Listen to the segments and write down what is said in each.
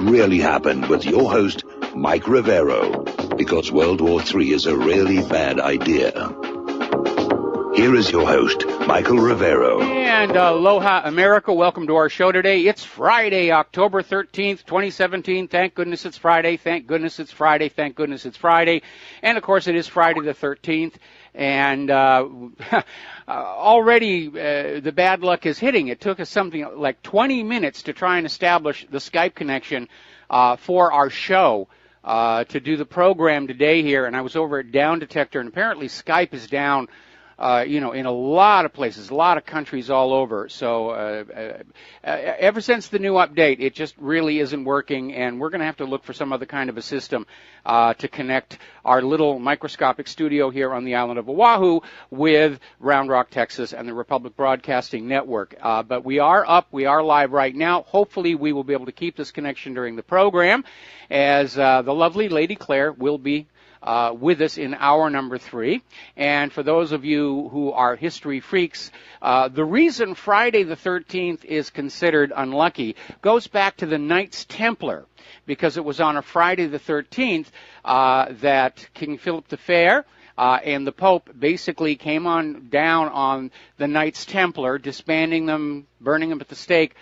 really happened with your host, Mike Rivero, because World War III is a really bad idea. Here is your host, Michael Rivero. And aloha, America. Welcome to our show today. It's Friday, October 13th, 2017. Thank goodness it's Friday. Thank goodness it's Friday. Thank goodness it's Friday. And, of course, it is Friday the 13th. And already the bad luck is hitting. It took us something like 20 minutes to try and establish the Skype connection for our show to do the program today here. And I was over at Down Detector, and apparently Skype is down in a lot of places, a lot of countries all over. So ever since the new update, it just really isn't working, and we're going to have to look for some other kind of a system to connect our little microscopic studio here on the island of Oahu with Round Rock, Texas, and the Republic Broadcasting Network. But we are up, we are live right now. Hopefully we will be able to keep this connection during the program, as the lovely Lady Claire will be with us in hour number 3. And for those of you who are history freaks, the reason Friday the 13th is considered unlucky goes back to the Knights Templar, because it was on a Friday the 13th that King Philip the Fair and the Pope basically came on down on the Knights Templar, disbanding them, burning them at the stake,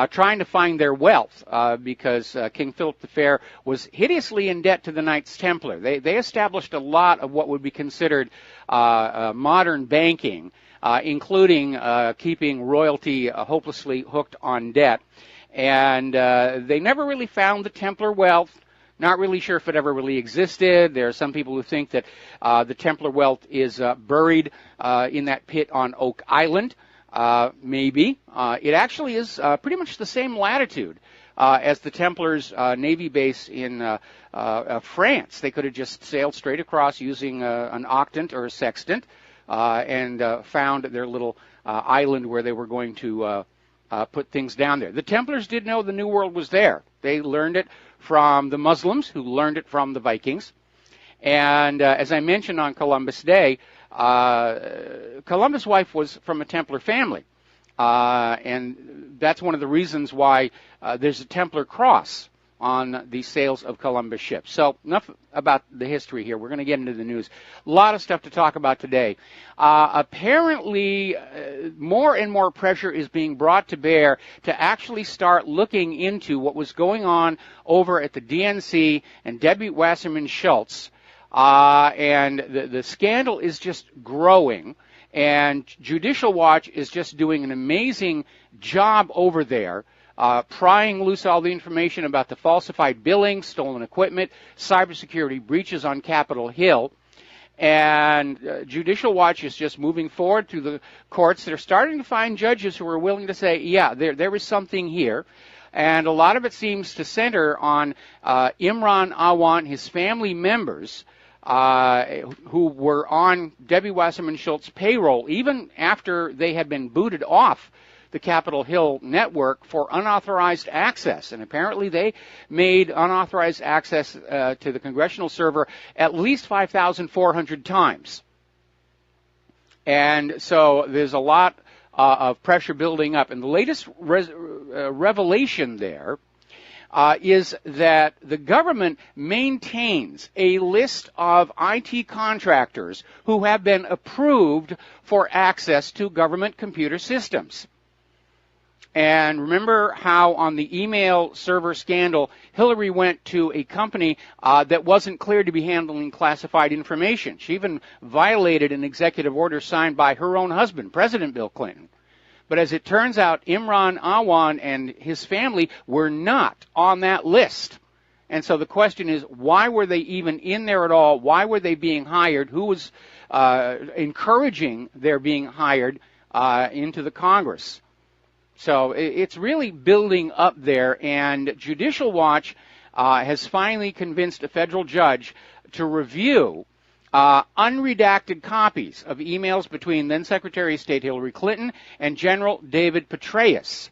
trying to find their wealth, because King Philip the Fair was hideously in debt to the Knights Templar. They established a lot of what would be considered modern banking, including keeping royalty hopelessly hooked on debt. And they never really found the Templar wealth. Not really sure if it ever really existed. There are some people who think that the Templar wealth is buried in that pit on Oak Island. Maybe. It actually is pretty much the same latitude as the Templars' Navy base in France. They could have just sailed straight across using an octant or a sextant and found their little island where they were going to put things down there. The Templars did know the New World was there. They learned it from the Muslims, who learned it from the Vikings. And as I mentioned on Columbus Day, Columbus' wife was from a Templar family, and that's one of the reasons why there's a Templar cross on the sails of Columbus ships. So enough about the history here. We're going to get into the news. A lot of stuff to talk about today. Apparently, more and more pressure is being brought to bear to actually start looking into what was going on over at the DNC and Debbie Wasserman Schultz. And the scandal is just growing, and Judicial Watch is just doing an amazing job over there, prying loose all the information about the falsified billing, stolen equipment, cybersecurity breaches on Capitol Hill. And Judicial Watch is just moving forward through the courts. They're starting to find judges who are willing to say, yeah, there is something here. And a lot of it seems to center on Imran Awan, his family members, who were on Debbie Wasserman Schultz's payroll even after they had been booted off the Capitol Hill network for unauthorized access. And apparently they made unauthorized access to the congressional server at least 5,400 times. And so there's a lot of pressure building up. And the latest revelation there is that the government maintains a list of IT contractors who have been approved for access to government computer systems. And remember how on the email server scandal, Hillary went to a company that wasn't cleared to be handling classified information. She even violated an executive order signed by her own husband, President Bill Clinton. But as it turns out, Imran Awan and his family were not on that list. And so the question is, why were they even in there at all? Why were they being hired? Who was encouraging their being hired into the Congress? So it's really building up there, and Judicial Watch has finally convinced a federal judge to review unredacted copies of emails between then Secretary of State Hillary Clinton and General David Petraeus.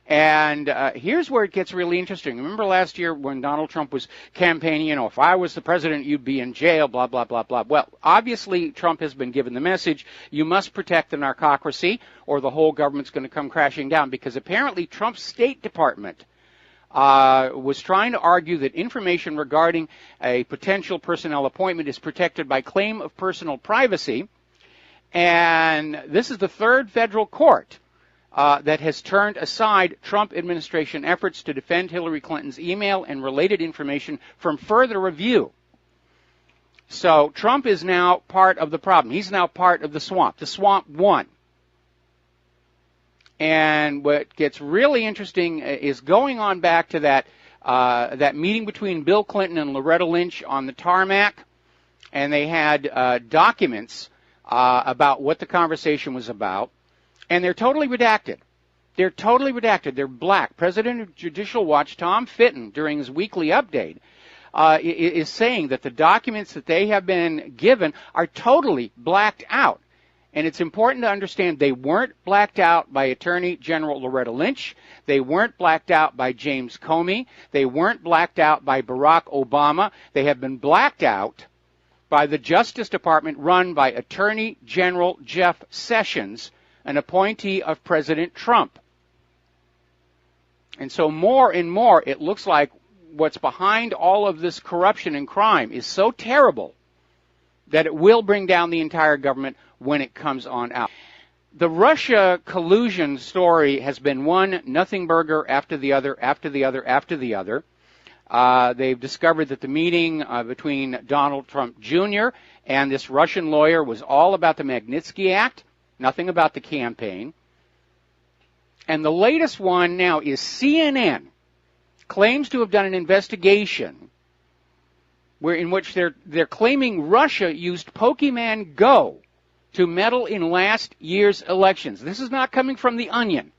And here's where it gets really interesting. Remember last year when Donald Trump was campaigning, if I was the president, you'd be in jail, blah, blah, blah, blah. Well, obviously, Trump has been given the message, you must protect the narcocracy or the whole government's going to come crashing down, because apparently Trump's State Department was trying to argue that information regarding a potential personnel appointment is protected by claim of personal privacy. And this is the third federal court that has turned aside Trump administration efforts to defend Hillary Clinton's email and related information from further review. So Trump is now part of the problem. He's now part of the swamp. The swamp won. And what gets really interesting is going on back to that meeting between Bill Clinton and Loretta Lynch on the tarmac, and they had documents about what the conversation was about, and they're totally redacted. They're totally redacted. They're black. President of Judicial Watch, Tom Fitton, during his weekly update, is saying that the documents that they have been given are totally blacked out. And it's important to understand they weren't blacked out by Attorney General Loretta Lynch. They weren't blacked out by James Comey. They weren't blacked out by Barack Obama. They have been blacked out by the Justice Department run by Attorney General Jeff Sessions, an appointee of President Trump. And so more and more, it looks like what's behind all of this corruption and crime is so terrible that it will bring down the entire government when it comes on out. The Russia collusion story has been one nothing burger after the other, after the other, after the other. They've discovered that the meeting between Donald Trump Jr. and this Russian lawyer was all about the Magnitsky Act, nothing about the campaign. And the latest one now is CNN claims to have done an investigation in which they're claiming Russia used Pokemon Go to meddle in last year's elections. This is not coming from The Onion.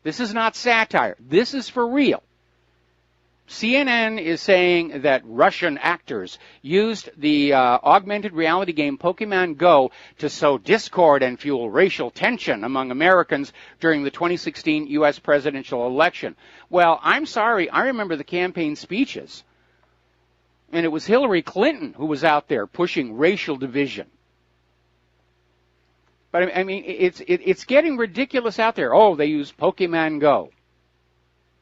This is not satire. This is for real. CNN is saying that Russian actors used the augmented reality game Pokemon Go to sow discord and fuel racial tension among Americans during the 2016 U.S. presidential election. Well, I'm sorry, I remember the campaign speeches, and it was Hillary Clinton who was out there pushing racial division. But I mean, it's getting ridiculous out there. Oh, they use Pokemon Go.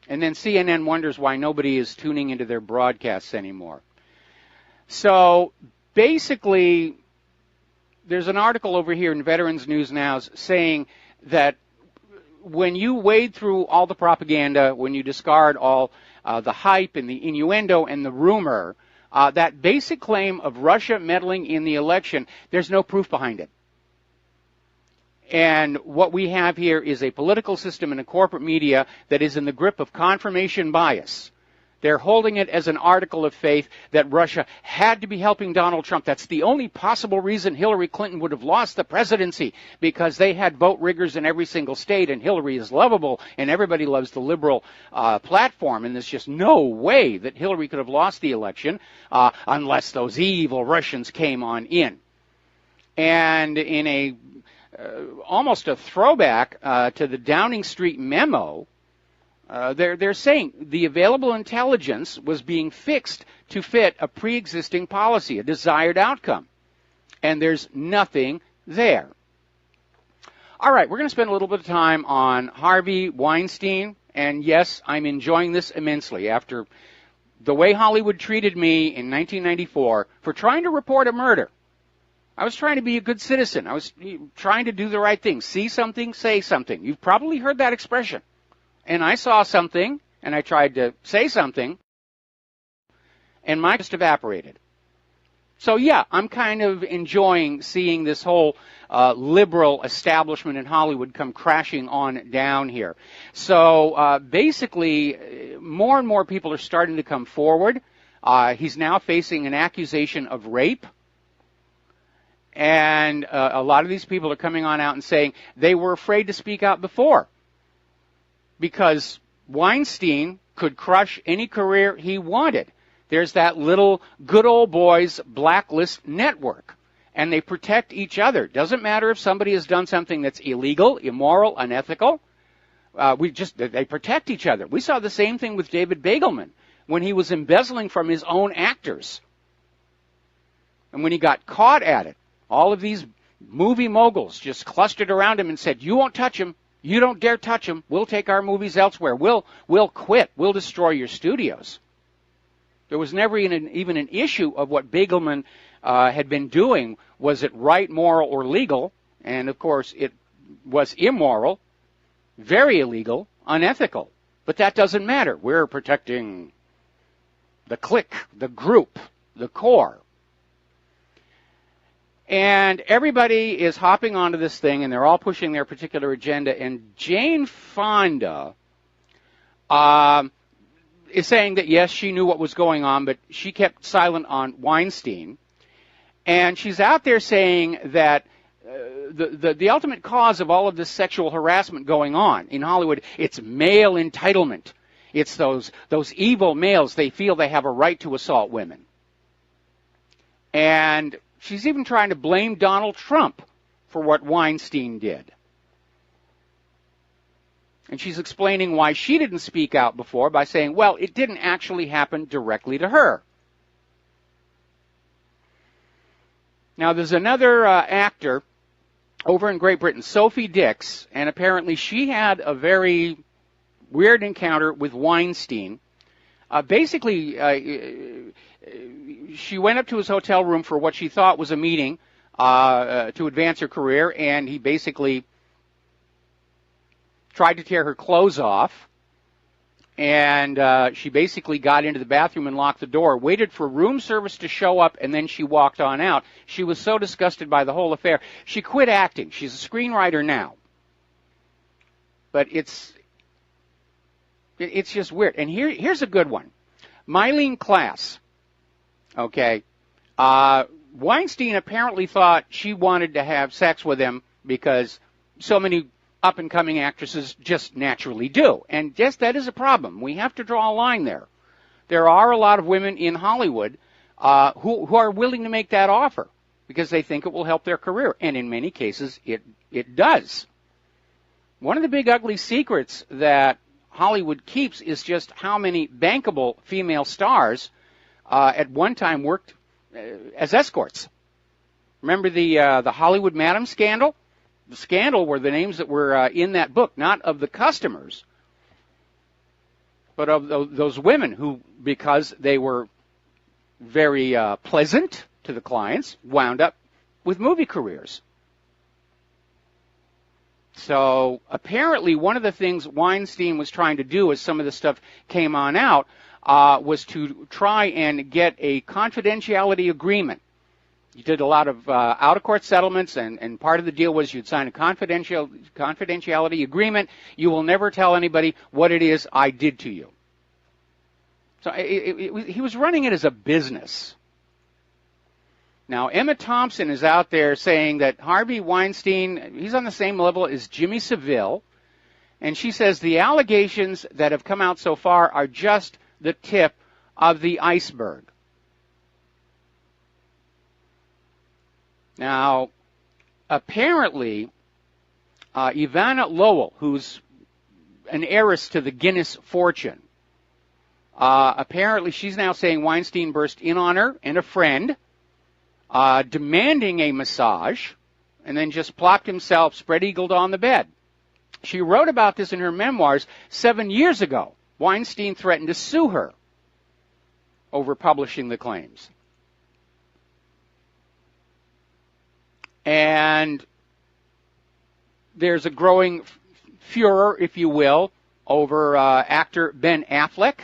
And then CNN wonders why nobody is tuning into their broadcasts anymore. So basically, there's an article over here in Veterans News Now saying that when you wade through all the propaganda, when you discard all the hype and the innuendo and the rumor, that basic claim of Russia meddling in the election, there's no proof behind it. And what we have here is a political system and a corporate media that is in the grip of confirmation bias. They're holding it as an article of faith that Russia had to be helping Donald Trump. That's the only possible reason Hillary Clinton would have lost the presidency, because they had vote riggers in every single state, and Hillary is lovable, and everybody loves the liberal platform, and there's just no way that Hillary could have lost the election unless those evil Russians came on in. And in a almost a throwback to the Downing Street memo, they're saying the available intelligence was being fixed to fit a pre-existing policy, a desired outcome. And there's nothing there. All right, we're going to spend a little bit of time on Harvey Weinstein. And yes, I'm enjoying this immensely after the way Hollywood treated me in 1994 for trying to report a murder. I was trying to be a good citizen. I was trying to do the right thing. See something, say something. You've probably heard that expression. And I saw something, and I tried to say something, and mine just evaporated. So yeah, I'm kind of enjoying seeing this whole liberal establishment in Hollywood come crashing on down here. So basically, more and more people are starting to come forward. He's now facing an accusation of rape. And a lot of these people are coming on out and saying they were afraid to speak out before, because Weinstein could crush any career he wanted. There's that little good old boys blacklist network, and they protect each other. Doesn't matter if somebody has done something that's illegal, immoral, unethical. They protect each other. We saw the same thing with David Begelman when he was embezzling from his own actors. And when he got caught at it, all of these movie moguls just clustered around him and said, "You won't touch him. You don't dare touch them. We'll take our movies elsewhere. We'll quit. We'll destroy your studios. There was never even an issue of what Begelman had been doing. Was it right, moral, or legal? And, of course, it was immoral, very illegal, unethical. But that doesn't matter. We're protecting the clique, the group, the core. And everybody is hopping onto this thing, and they're all pushing their particular agenda. And Jane Fonda is saying that, yes, she knew what was going on, but she kept silent on Weinstein. And she's out there saying that the ultimate cause of all of this sexual harassment going on in Hollywood, it's male entitlement. It's those evil males. They feel they have a right to assault women. And she's even trying to blame Donald Trump for what Weinstein did. And she's explaining why she didn't speak out before by saying, well, it didn't actually happen directly to her. Now, there's another actor over in Great Britain, Sophie Dix, and apparently she had a very weird encounter with Weinstein. Basically, she went up to his hotel room for what she thought was a meeting to advance her career, and he basically tried to tear her clothes off, and she basically got into the bathroom and locked the door, waited for room service to show up, and then she walked on out. She was so disgusted by the whole affair, she quit acting. She's a screenwriter now. But it's just weird. And here's a good one. Mylene Klass. Okay. Weinstein apparently thought she wanted to have sex with him because so many up-and-coming actresses just naturally do. And yes, that is a problem. We have to draw a line there. There are a lot of women in Hollywood who are willing to make that offer because they think it will help their career. And in many cases, it does. One of the big ugly secrets that Hollywood keeps is just how many bankable female stars at one time worked as escorts. Remember the Hollywood Madam scandal? The scandal were the names that were in that book, not of the customers, but of those women who, because they were very pleasant to the clients, wound up with movie careers. So apparently one of the things Weinstein was trying to do as some of the stuff came on out was to try and get a confidentiality agreement. You did a lot of out-of-court settlements, and part of the deal was you'd sign a confidentiality agreement. You will never tell anybody what it is I did to you. So he was running it as a business. Now, Emma Thompson is out there saying that Harvey Weinstein, he's on the same level as Jimmy Savile, and she says the allegations that have come out so far are just the tip of the iceberg. Now, apparently, Ivana Lowell, who's an heiress to the Guinness fortune, apparently she's now saying Weinstein burst in on her and a friend, demanding a massage, and then just plopped himself spread-eagled on the bed. She wrote about this in her memoirs 7 years ago. Weinstein threatened to sue her over publishing the claims. And there's a growing furor, if you will, over actor Ben Affleck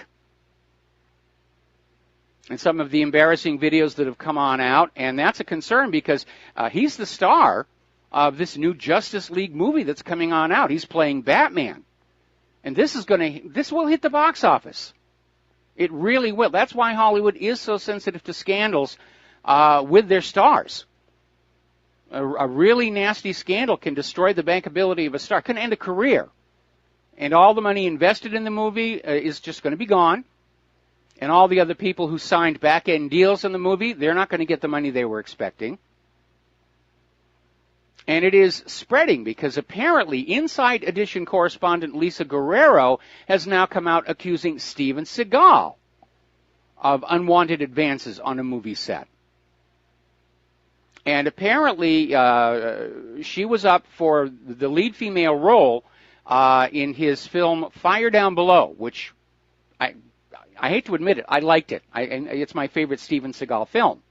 and some of the embarrassing videos that have come on out. And that's a concern because he's the star of this new Justice League movie that's coming on out. He's playing Batman. And this will hit the box office. It really will. That's why Hollywood is so sensitive to scandals with their stars. A really nasty scandal can destroy the bankability of a star, can end a career. And all the money invested in the movie is just going to be gone. And all the other people who signed back-end deals in the movie, they're not going to get the money they were expecting. And it is spreading because apparently Inside Edition correspondent Lisa Guerrero has now come out accusing Steven Seagal of unwanted advances on a movie set. And apparently she was up for the lead female role in his film Fire Down Below, which I hate to admit it, I liked it. It's my favorite Steven Seagal film.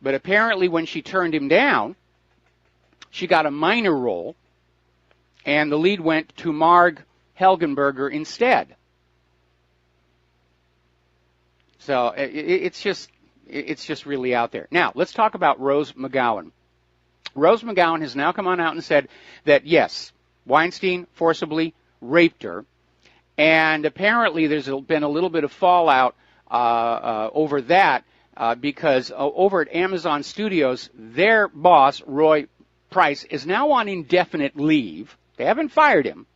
But apparently when she turned him down, she got a minor role, and the lead went to Marg Helgenberger instead. So it's just really out there. Now, let's talk about Rose McGowan. Rose McGowan has now come on out and said that, yes, Weinstein forcibly raped her, and apparently there's been a little bit of fallout over that because over at Amazon Studios, their boss, Roy Price, is now on indefinite leave. They haven't fired him,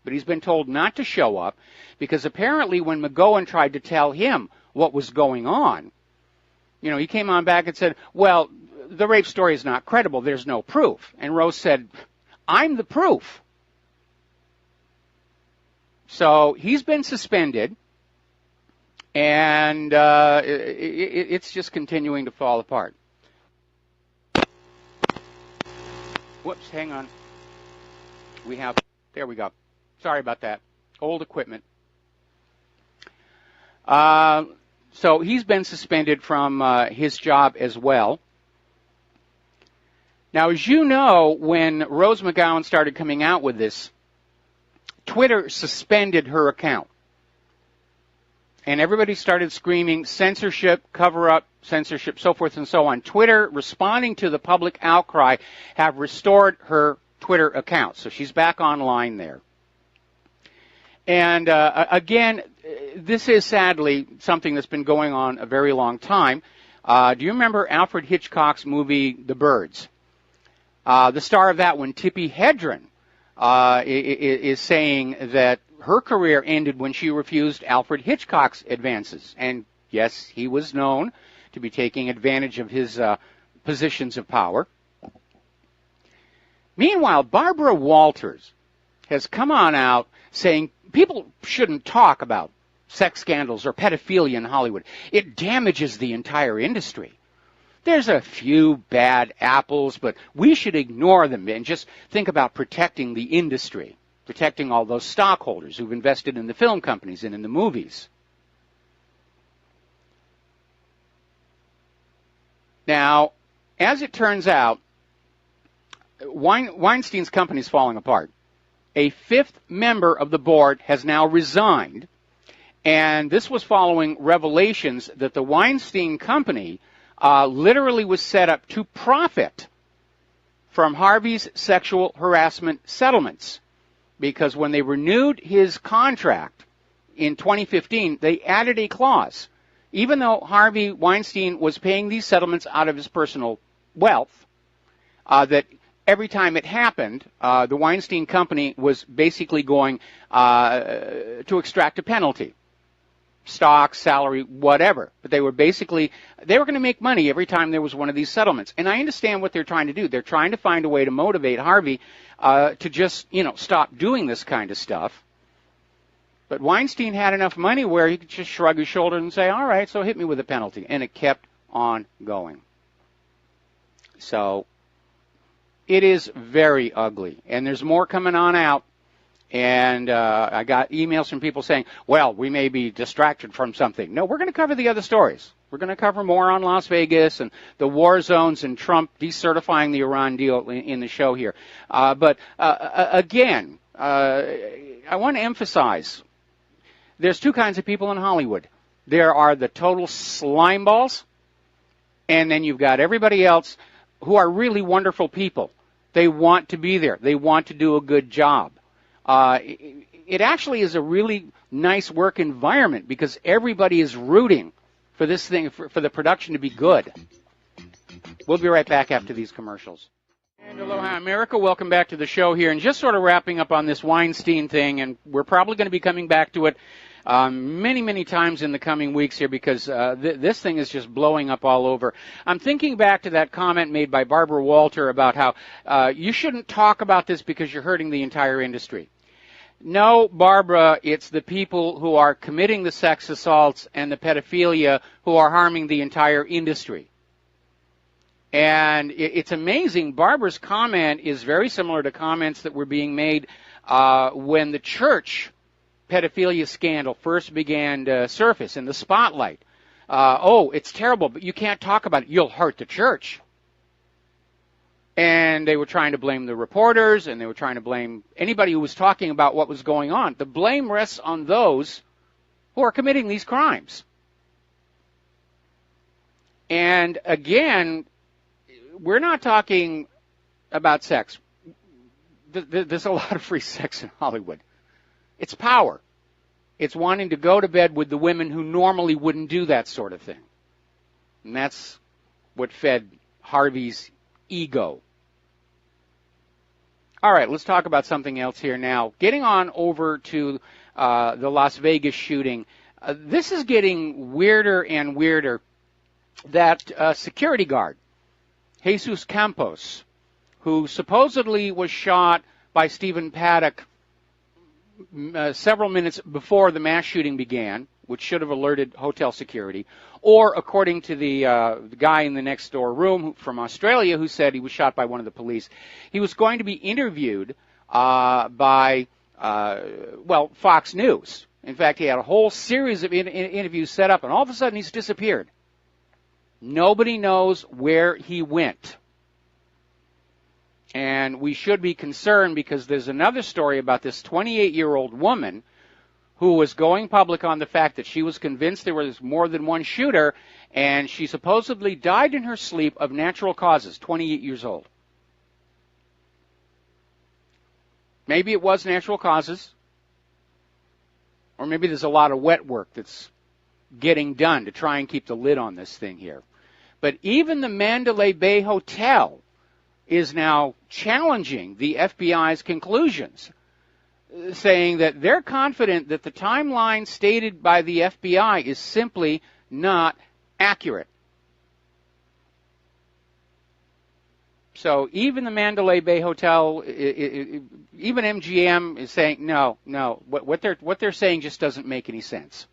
but he's been told not to show up because apparently when McGowan tried to tell him what was going on, he came on back and said, well, the rape story is not credible. There's no proof. And Rose said, I'm the proof. So he's been suspended, and it's just continuing to fall apart. Whoops, hang on. There we go. Sorry about that. Old equipment. So he's been suspended from his job as well. Now, as you know, when Rose McGowan started coming out with this, Twitter suspended her account. And everybody started screaming censorship, cover-up, censorship, so forth and so on. Twitter, responding to the public outcry, have restored her Twitter account. So she's back online there. And again, this is sadly something that's been going on a very long time. Do you remember Alfred Hitchcock's movie, The Birds? The star of that one, Tippi Hedren, is saying that her career ended when she refused Alfred Hitchcock's advances. And yes, he was known to be taking advantage of his positions of power. Meanwhile, Barbara Walters has come on out saying people shouldn't talk about sex scandals or pedophilia in Hollywood. It damages the entire industry. There's a few bad apples, but we should ignore them and just think about protecting the industry, protecting all those stockholders who've invested in the film companies and in the movies. Now, as it turns out, Weinstein's company is falling apart. A fifth member of the board has now resigned, and this was following revelations that the Weinstein company literally was set up to profit from Harvey's sexual harassment settlements, because when they renewed his contract in 2015, they added a clause. Even though Harvey Weinstein was paying these settlements out of his personal wealth, that every time it happened, the Weinstein company was basically going to extract a penalty. Stock, salary, whatever. But they were going to make money every time there was one of these settlements. And I understand what they're trying to do. They're trying to find a way to motivate Harvey to just, stop doing this kind of stuff. But Weinstein had enough money where he could just shrug his shoulders and say, all right, so hit me with a penalty. And it kept on going. So it is very ugly. And there's more coming on out. And I got emails from people saying, well, we may be distracted from something. No, we're going to cover the other stories. We're going to cover more on Las Vegas and the war zones and Trump decertifying the Iran deal in the show here. But again, I want to emphasize, there's two kinds of people in Hollywood. There are the total slime balls, and then you've got everybody else who are really wonderful people. They want to be there. They want to do a good job. It actually is a really nice work environment because everybody is rooting for this thing, for the production to be good. We'll be right back after these commercials. And aloha, America. Welcome back to the show here. And just sort of wrapping up on this Weinstein thing, and we're probably going to be coming back to it many, many times in the coming weeks here because this thing is just blowing up all over. I'm thinking back to that comment made by Barbara Walter about how you shouldn't talk about this because you're hurting the entire industry. No, Barbara, it's the people who are committing the sex assaults and the pedophilia who are harming the entire industry. And it's amazing. Barbara's comment is very similar to comments that were being made when the church pedophilia scandal first began to surface in the spotlight. Oh, it's terrible, but you can't talk about it. You'll hurt the church. And they were trying to blame the reporters, and they were trying to blame anybody who was talking about what was going on. The blame rests on those who are committing these crimes. And again, we're not talking about sex. There's a lot of free sex in Hollywood. It's power. It's wanting to go to bed with the women who normally wouldn't do that sort of thing. And that's what fed Harvey's ego. All right, let's talk about something else here now. Getting on over to the Las Vegas shooting. This is getting weirder and weirder. That security guard, Jesus Campos, who supposedly was shot by Stephen Paddock several minutes before the mass shooting began, which should have alerted hotel security, or according to the guy in the next door room from Australia who said he was shot by one of the police, he was going to be interviewed by Fox News. In fact, he had a whole series of interviews set up, and all of a sudden he's disappeared. Nobody knows where he went. And we should be concerned because there's another story about this 28-year-old woman who was going public on the fact that she was convinced there was more than one shooter, and she supposedly died in her sleep of natural causes, 28 years old. Maybe it was natural causes, or maybe there's a lot of wet work that's getting done to try and keep the lid on this thing here. But even the Mandalay Bay Hotel is now challenging the FBI's conclusions, saying that they're confident that the timeline stated by the FBI is simply not accurate. So even the Mandalay Bay Hotel, even MGM is saying, no, what they're saying just doesn't make any sense.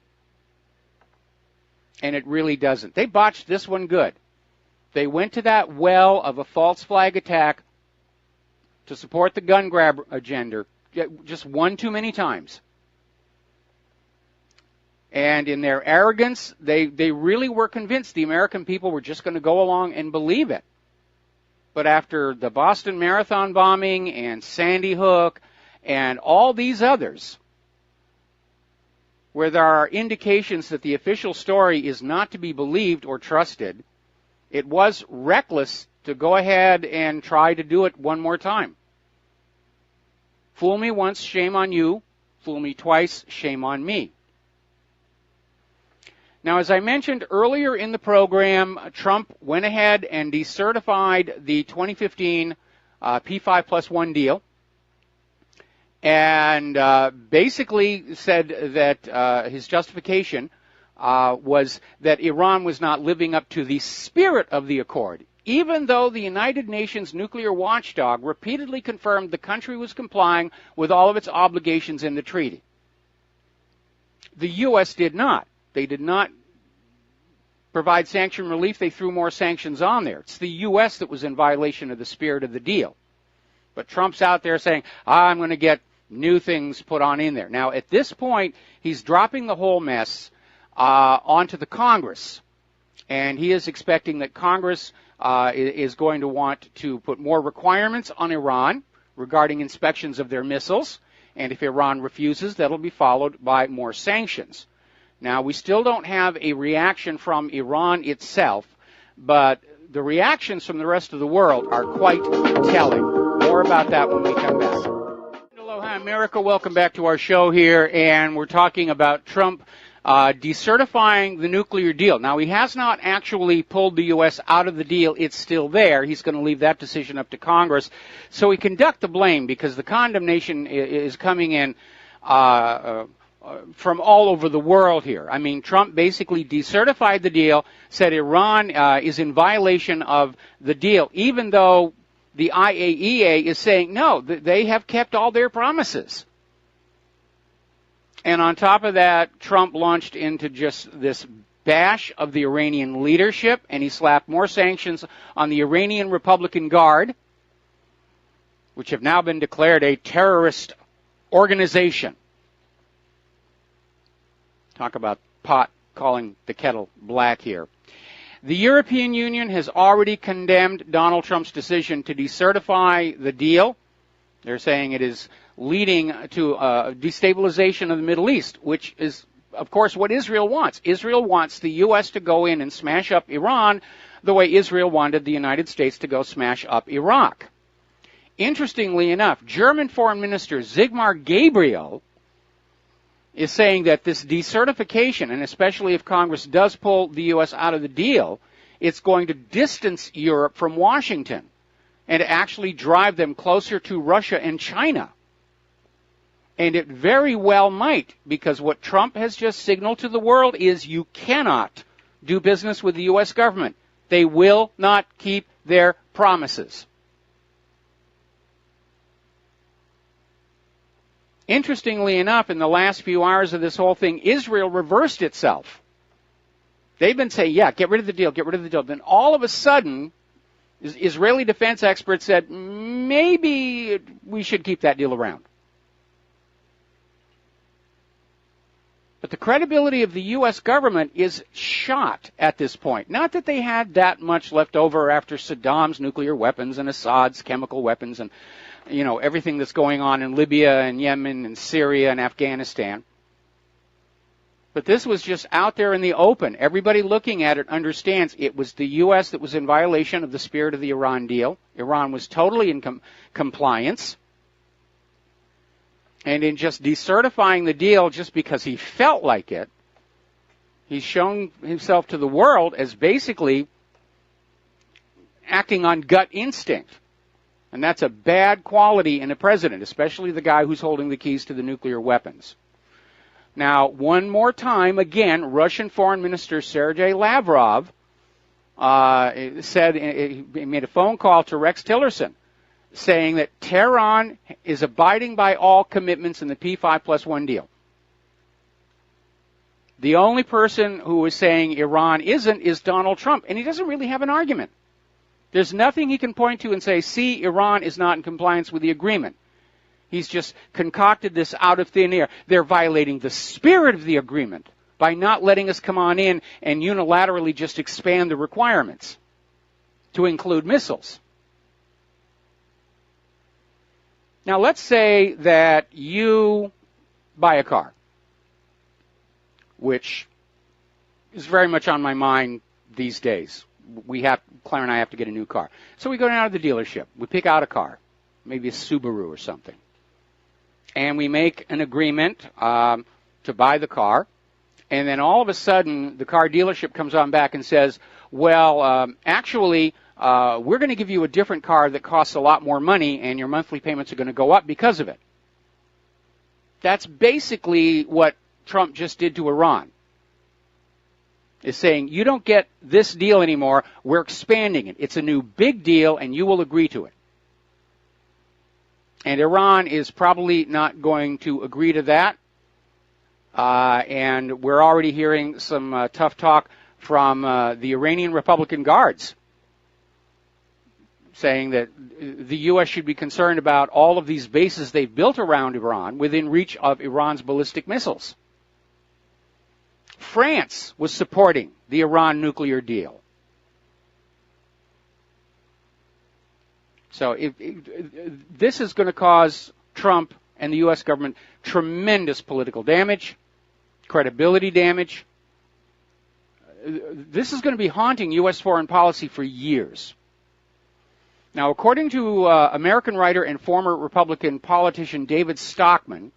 And it really doesn't. They botched this one good. They went to that well of a false flag attack to support the gun grab agenda just one too many times. And in their arrogance, they really were convinced the American people were just going to go along and believe it. But after the Boston Marathon bombing and Sandy Hook and all these others, where there are indications that the official story is not to be believed or trusted, it was reckless to go ahead and try to do it one more time. Fool me once, shame on you. Fool me twice, shame on me. Now, as I mentioned earlier in the program, Trump went ahead and decertified the 2015 P5+1 deal and basically said that his justification was that Iran was not living up to the spirit of the accord, even though the United Nations nuclear watchdog repeatedly confirmed the country was complying with all of its obligations in the treaty. The U.S. did not. They did not provide sanction relief. They threw more sanctions on there. It's the U.S. that was in violation of the spirit of the deal. But Trump's out there saying, I'm going to get new things put on in there. Now, at this point, he's dropping the whole mess onto the Congress. And he is expecting that Congress is going to want to put more requirements on Iran regarding inspections of their missiles. And if Iran refuses, that'll be followed by more sanctions. Now, we still don't have a reaction from Iran itself, but the reactions from the rest of the world are quite telling. More about that when we come back. Aloha, America. Welcome back to our show here, and we're talking about Trump decertifying the nuclear deal. Now, he has not actually pulled the U.S. out of the deal. It's still there. He's going to leave that decision up to Congress. So he can duck the blame because the condemnation is coming in from all over the world here. I mean, Trump basically decertified the deal, said Iran is in violation of the deal, even though the IAEA is saying, no, they have kept all their promises. And on top of that, Trump launched into just this bash of the Iranian leadership, and he slapped more sanctions on the Iranian Republican Guard, which have now been declared a terrorist organization. Talk about pot calling the kettle black here. The European Union has already condemned Donald Trump's decision to decertify the deal. They're saying it is leading to destabilization of the Middle East, which is, of course, what Israel wants. Israel wants the U.S. to go in and smash up Iran the way Israel wanted the United States to go smash up Iraq. Interestingly enough, German Foreign Minister Sigmar Gabriel is saying that this decertification, and especially if Congress does pull the U.S. out of the deal, it's going to distance Europe from Washington and actually drive them closer to Russia and China. And it very well might, because what Trump has just signaled to the world is you cannot do business with the U.S. government. They will not keep their promises. Interestingly enough, in the last few hours of this whole thing, Israel reversed itself. They've been saying, yeah, get rid of the deal, get rid of the deal. Then all of a sudden, Israeli defense experts said, maybe we should keep that deal around. But the credibility of the U.S. government is shot at this point. Not that they had that much left over after Saddam's nuclear weapons and Assad's chemical weapons and, you know, everything that's going on in Libya and Yemen and Syria and Afghanistan. But this was just out there in the open. Everybody looking at it understands it was the U.S. that was in violation of the spirit of the Iran deal. Iran was totally in compliance. And in just decertifying the deal just because he felt like it, he's shown himself to the world as basically acting on gut instinct. And that's a bad quality in a president, especially the guy who's holding the keys to the nuclear weapons. Now, one more time, again, Russian Foreign Minister Sergei Lavrov said, he made a phone call to Rex Tillerson, saying that Tehran is abiding by all commitments in the P5+1 deal. The only person who is saying Iran isn't is Donald Trump, and he doesn't really have an argument. There's nothing he can point to and say, see, Iran is not in compliance with the agreement. He's just concocted this out of thin air. They're violating the spirit of the agreement by not letting us come on in and unilaterally just expand the requirements to include missiles. Now, let's say that you buy a car, which is very much on my mind these days. Claire and I have to get a new car. So we go down to the dealership. We pick out a car, maybe a Subaru or something. And we make an agreement to buy the car. And then all of a sudden, the car dealership comes on back and says, well, actually, we're going to give you a different car that costs a lot more money, and your monthly payments are going to go up because of it. That's basically what Trump just did to Iran. Is saying, you don't get this deal anymore, we're expanding it. It's a new big deal, and you will agree to it. And Iran is probably not going to agree to that. And we're already hearing some tough talk from the Iranian Republican Guards, saying that the U.S. should be concerned about all of these bases they've built around Iran within reach of Iran's ballistic missiles. France was supporting the Iran nuclear deal. So this is going to cause Trump and the U.S. government tremendous political damage, credibility damage. This is going to be haunting U.S. foreign policy for years. Now, according to American writer and former Republican politician David Stockman,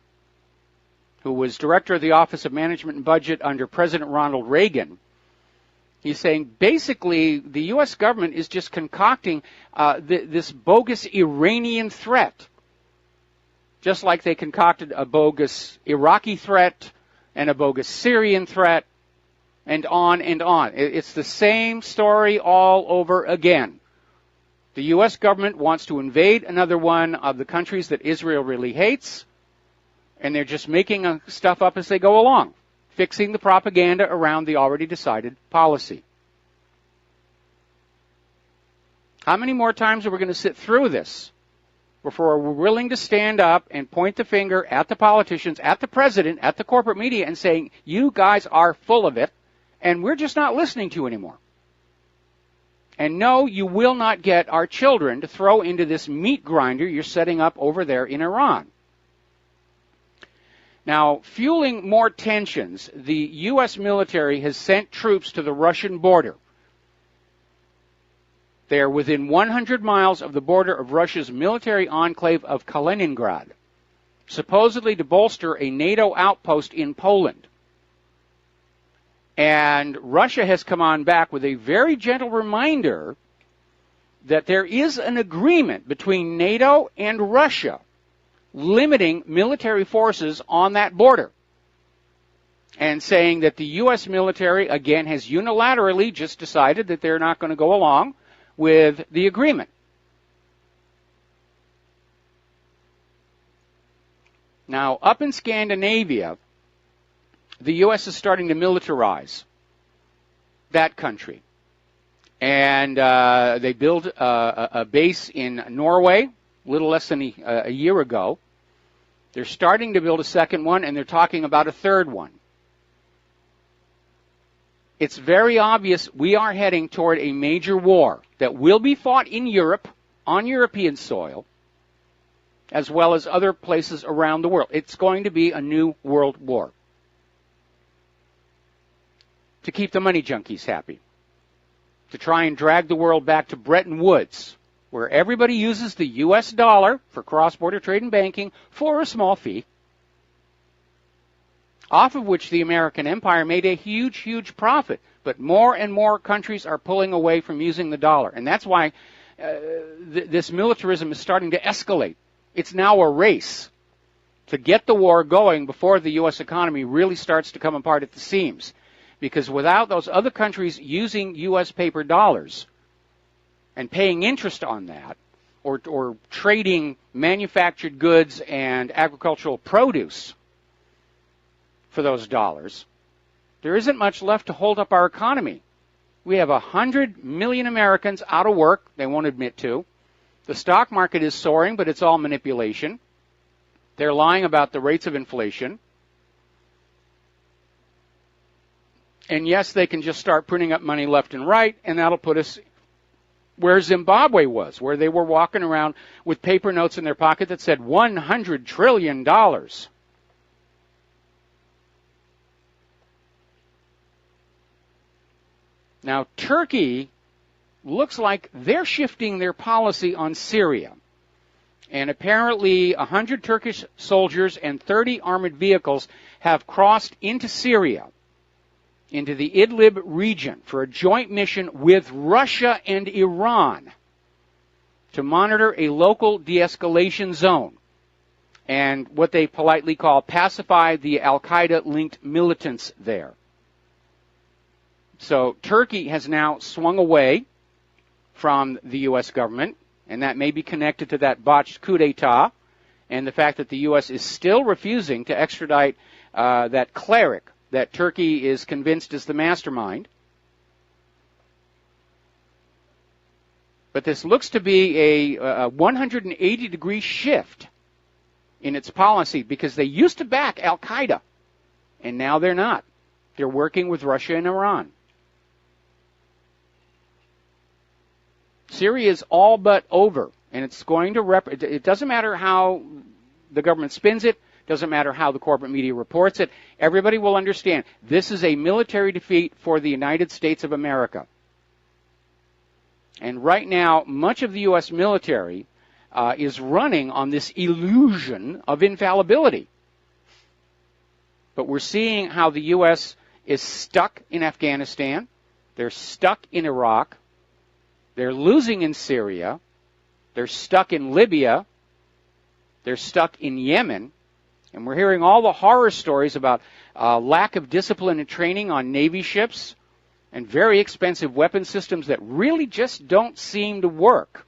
who was director of the Office of Management and Budget under President Ronald Reagan, he's saying basically the U.S. government is just concocting this bogus Iranian threat, just like they concocted a bogus Iraqi threat and a bogus Syrian threat, and on and on. It's the same story all over again. The U.S. government wants to invade another one of the countries that Israel really hates, and they're just making stuff up as they go along, fixing the propaganda around the already decided policy. How many more times are we going to sit through this before we're willing to stand up and point the finger at the politicians, at the president, at the corporate media, and saying, you guys are full of it, and we're just not listening to you anymore. And no, you will not get our children to throw into this meat grinder you're setting up over there in Iran. Now, fueling more tensions, the U.S. military has sent troops to the Russian border. They are within 100 miles of the border of Russia's military enclave of Kaliningrad, supposedly to bolster a NATO outpost in Poland. And Russia has come on back with a very gentle reminder that there is an agreement between NATO and Russia limiting military forces on that border, and saying that the U.S. military, again, has unilaterally just decided that they're not going to go along with the agreement. Now, up in Scandinavia, the U.S. is starting to militarize that country. And they built a base in Norway a little less than a year ago. They're starting to build a second one, and they're talking about a third one. It's very obvious we are heading toward a major war that will be fought in Europe, on European soil, as well as other places around the world. It's going to be a new world war to keep the money junkies happy, to try and drag the world back to Bretton Woods, where everybody uses the U.S. dollar for cross-border trade and banking for a small fee, off of which the American empire made a huge, huge profit. But more and more countries are pulling away from using the dollar. And that's why this militarism is starting to escalate. It's now a race to get the war going before the U.S. economy really starts to come apart at the seams. Because without those other countries using U.S. paper dollars and paying interest on that, or trading manufactured goods and agricultural produce for those dollars, there isn't much left to hold up our economy. We have 100 million Americans out of work they won't admit to. The stock market is soaring, but it's all manipulation. They're lying about the rates of inflation. And yes, they can just start printing up money left and right, and that'll put us where Zimbabwe was, where they were walking around with paper notes in their pocket that said $100 trillion. Now, Turkey looks like they're shifting their policy on Syria. And apparently 100 Turkish soldiers and 30 armored vehicles have crossed into Syria, into the Idlib region, for a joint mission with Russia and Iran to monitor a local de-escalation zone and what they politely call pacify the al-Qaeda-linked militants there. So Turkey has now swung away from the U.S. government, and that may be connected to that botched coup d'etat and the fact that the U.S. is still refusing to extradite that cleric that Turkey is convinced is the mastermind. But this looks to be a 180-degree shift in its policy, because they used to back al-Qaeda, and now they're not. They're working with Russia and Iran. Syria is all but over, and it's going to it doesn't matter how the government spins it, doesn't matter how the corporate media reports it, everybody will understand this is a military defeat for the United States of America. And right now, much of the U.S. military is running on this illusion of infallibility. But we're seeing how the U.S. is stuck in Afghanistan, they're stuck in Iraq, they're losing in Syria, they're stuck in Libya, they're stuck in Yemen, and we're hearing all the horror stories about lack of discipline and training on Navy ships and very expensive weapon systems that really just don't seem to work.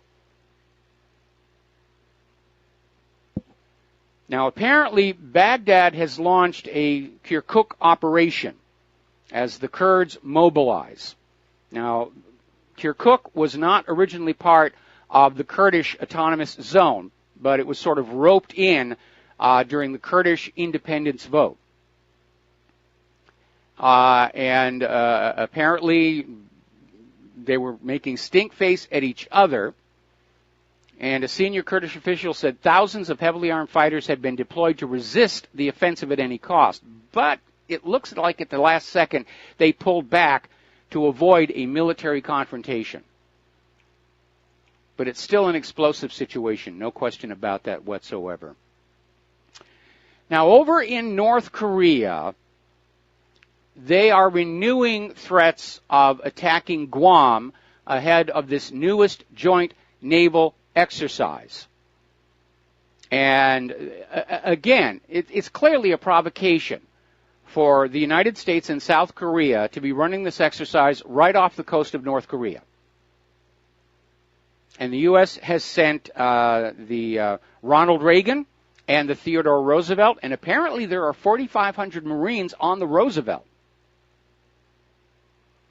Now, apparently, Baghdad has launched a Kirkuk operation as the Kurds mobilize. Now, Kirkuk was not originally part of the Kurdish Autonomous Zone. but it was sort of roped in during the Kurdish independence vote. And apparently they were making stink face at each other. And a senior Kurdish official said thousands of heavily armed fighters had been deployed to resist the offensive at any cost. But it looks like at the last second they pulled back to avoid a military confrontation. But it's still an explosive situation, no question about that whatsoever. Now, over in North Korea, they are renewing threats of attacking Guam ahead of this newest joint naval exercise. And again, it's clearly a provocation for the United States and South Korea to be running this exercise right off the coast of North Korea. And the U.S. has sent the Ronald Reagan and the Theodore Roosevelt, and apparently there are 4,500 Marines on the Roosevelt,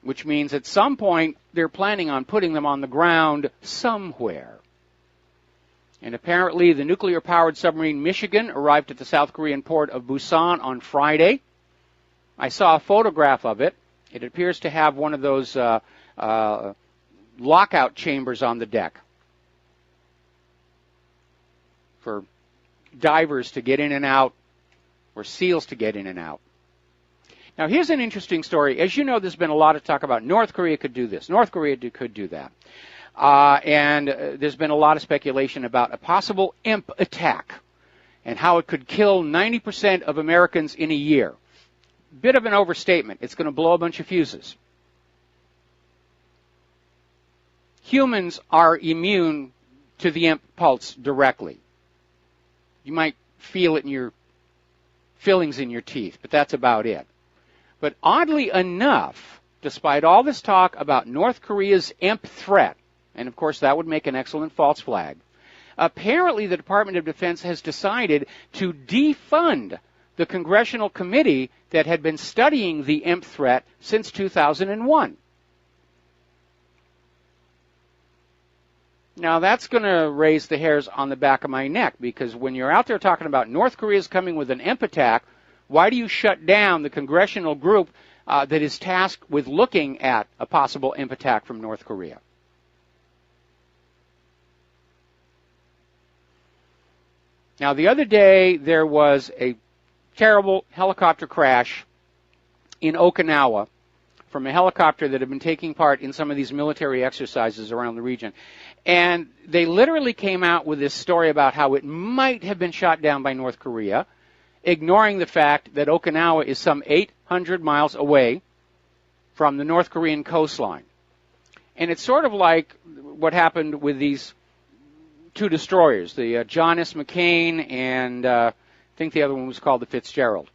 which means at some point they're planning on putting them on the ground somewhere. And apparently the nuclear-powered submarine Michigan arrived at the South Korean port of Busan on Friday. I saw a photograph of it. It appears to have one of those lockout chambers on the deck for divers to get in and out, or seals to get in and out. Now, here's an interesting story. As you know, there's been a lot of talk about North Korea could do this, North Korea could do that. And there's been a lot of speculation about a possible EMP attack and how it could kill 90% of Americans in a year. Bit of an overstatement. It's going to blow a bunch of fuses. Humans are immune to the EMP pulse directly. You might feel it in your fillings in your teeth, but that's about it. But oddly enough, despite all this talk about North Korea's EMP threat, and of course that would make an excellent false flag, apparently the Department of Defense has decided to defund the congressional committee that had been studying the EMP threat since 2001. Now, that's going to raise the hairs on the back of my neck, because when you're out there talking about North Korea's coming with an EMP attack, why do you shut down the congressional group that is tasked with looking at a possible EMP attack from North Korea? Now, the other day, there was a terrible helicopter crash in Okinawa from a helicopter that had been taking part in some of these military exercises around the region. And they literally came out with this story about how it might have been shot down by North Korea, ignoring the fact that Okinawa is some 800 miles away from the North Korean coastline. And it's sort of like what happened with these two destroyers, the John S. McCain and I think the other one was called the Fitzgerald,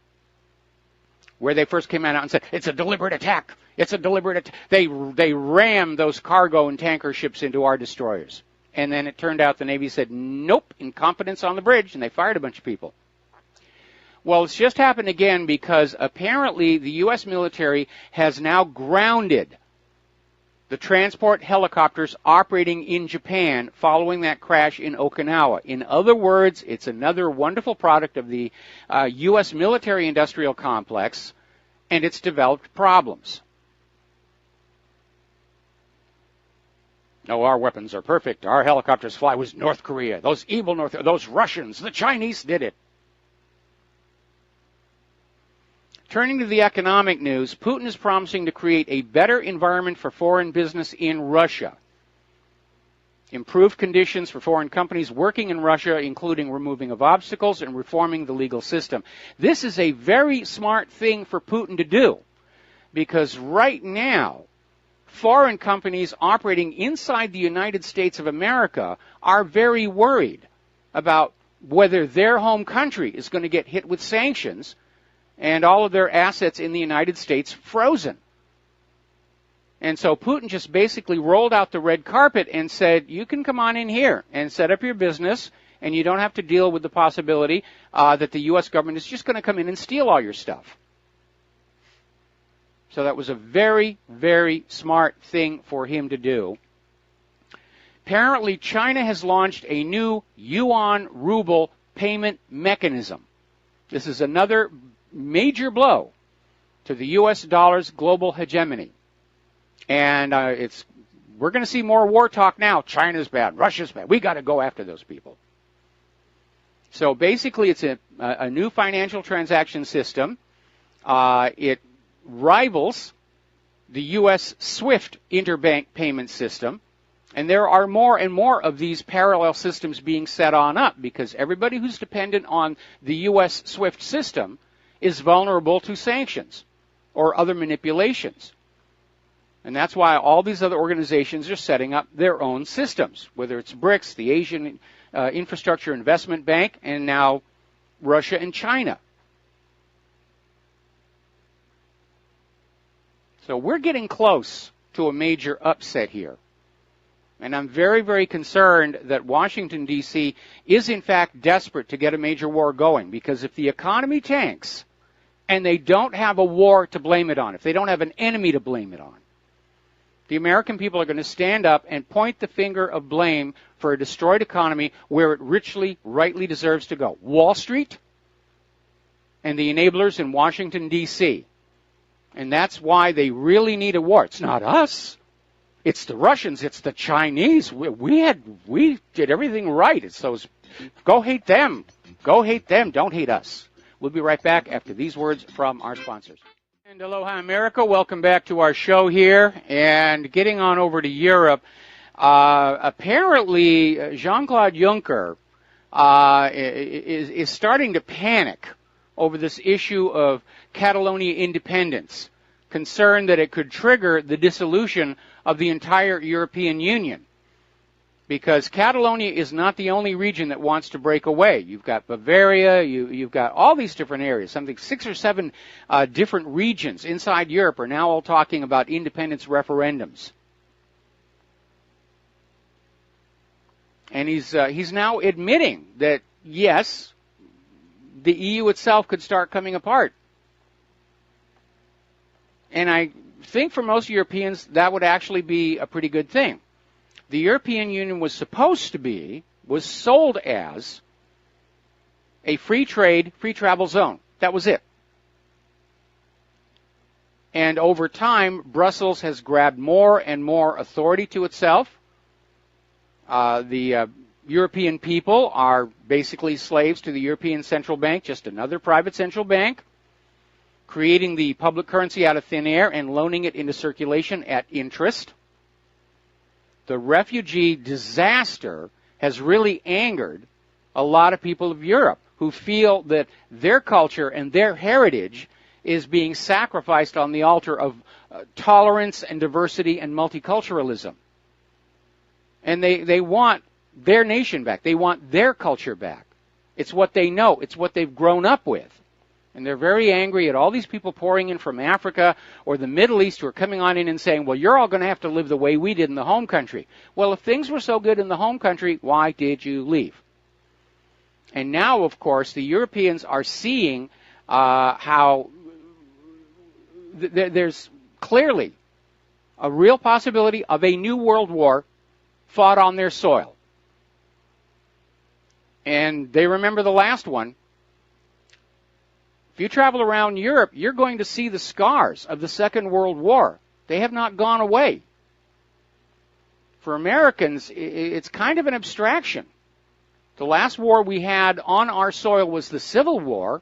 where they first came out and said, it's a deliberate attack. It's a deliberate attack. They rammed those cargo and tanker ships into our destroyers. And then it turned out the Navy said, nope, incompetence on the bridge, and they fired a bunch of people. Well, it's just happened again because apparently the U.S. military has now grounded the transport helicopters operating in Japan following that crash in Okinawa. In other words, it's another wonderful product of the U.S. military-industrial complex, and it's developed problems. No, our weapons are perfect. Our helicopters fly with North Korea. Those evil those Russians, the Chinese did it. Turning to the economic news, Putin is promising to create a better environment for foreign business in Russia. Improved conditions for foreign companies working in Russia, including removing of obstacles and reforming the legal system. This is a very smart thing for Putin to do, because right now, foreign companies operating inside the United States of America are very worried about whether their home country is going to get hit with sanctions and all of their assets in the United States frozen. And so Putin just basically rolled out the red carpet and said, you can come on in here and set up your business, and you don't have to deal with the possibility that the U.S. government is just going to come in and steal all your stuff. So that was a very, very smart thing for him to do. Apparently, China has launched a new yuan ruble payment mechanism. This is another major blow to the U.S. dollar's global hegemony. And we're going to see more war talk now. China's bad. Russia's bad. We got to go after those people. So basically, it's a new financial transaction system. It rivals the U.S. SWIFT interbank payment system. And there are more and more of these parallel systems being set on up because everybody who's dependent on the U.S. SWIFT system is vulnerable to sanctions or other manipulations. And that's why all these other organizations are setting up their own systems, whether it's BRICS, the Asian Infrastructure Investment Bank, and now Russia and China. So we're getting close to a major upset here. And I'm very, very concerned that Washington, D.C. is in fact desperate to get a major war going, because if the economy tanks and they don't have a war to blame it on, if they don't have an enemy to blame it on, the American people are going to stand up and point the finger of blame for a destroyed economy where it richly, rightly deserves to go. Wall Street and the enablers in Washington, D.C. And that's why they really need a war. It's not us. It's the Russians. It's the Chinese. We did everything right. It's those. Go hate them. Go hate them. Don't hate us. We'll be right back after these words from our sponsors. And aloha, America. Welcome back to our show here. And getting on over to Europe, apparently Jean-Claude Juncker is starting to panic over this issue of Catalonia independence, concerned that it could trigger the dissolution of the entire European Union. Because Catalonia is not the only region that wants to break away. You've got Bavaria, you've got all these different areas. Something 6 or 7 different regions inside Europe are now all talking about independence referendums. And he's now admitting that, yes, the EU itself could start coming apart. And I think for most Europeans, that would actually be a pretty good thing. The European Union was sold as a free trade, free travel zone. That was it. And over time, Brussels has grabbed more and more authority to itself. The European people are basically slaves to the European Central Bank, just another private central bank, creating the public currency out of thin air and loaning it into circulation at interest. The refugee disaster has really angered a lot of people of Europe who feel that their culture and their heritage is being sacrificed on the altar of tolerance and diversity and multiculturalism. And they want their nation back. They want their culture back. It's what they know. It's what they've grown up with. And they're very angry at all these people pouring in from Africa or the Middle East who are coming on in and saying, well, you're all going to have to live the way we did in the home country. Well, if things were so good in the home country, why did you leave? And now, of course, the Europeans are seeing how there's clearly a real possibility of a new world war fought on their soil. And they remember the last one. If you travel around Europe, you're going to see the scars of the Second World War. They have not gone away. For Americans, it's kind of an abstraction. The last war we had on our soil was the Civil War,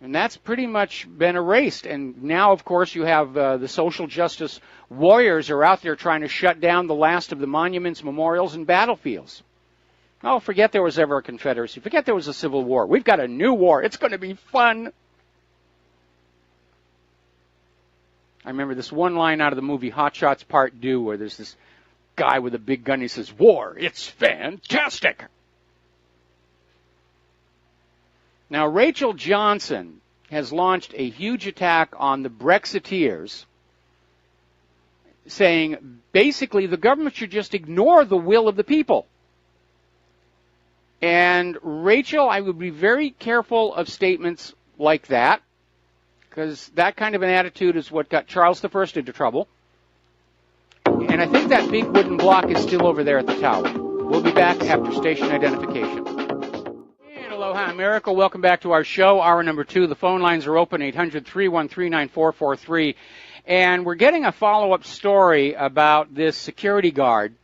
and that's pretty much been erased. And now, of course, you have the social justice warriors are out there trying to shut down the last of the monuments, memorials, and battlefields. Oh, forget there was ever a Confederacy. Forget there was a Civil War. We've got a new war. It's going to be fun. I remember this one line out of the movie Hot Shots Part 2 where there's this guy with a big gun. He says, war, it's fantastic. Now, Rachel Johnson has launched a huge attack on the Brexiteers, saying basically the government should just ignore the will of the people. And Rachel, I would be very careful of statements like that, because that kind of an attitude is what got Charles I into trouble. And And I think that big wooden block is still over there at the tower. We'll be back after station identification. And aloha, America. Welcome back to our show, hour number 2. The phone lines are open, 800-313-9443. And we're getting a follow-up story about this security guard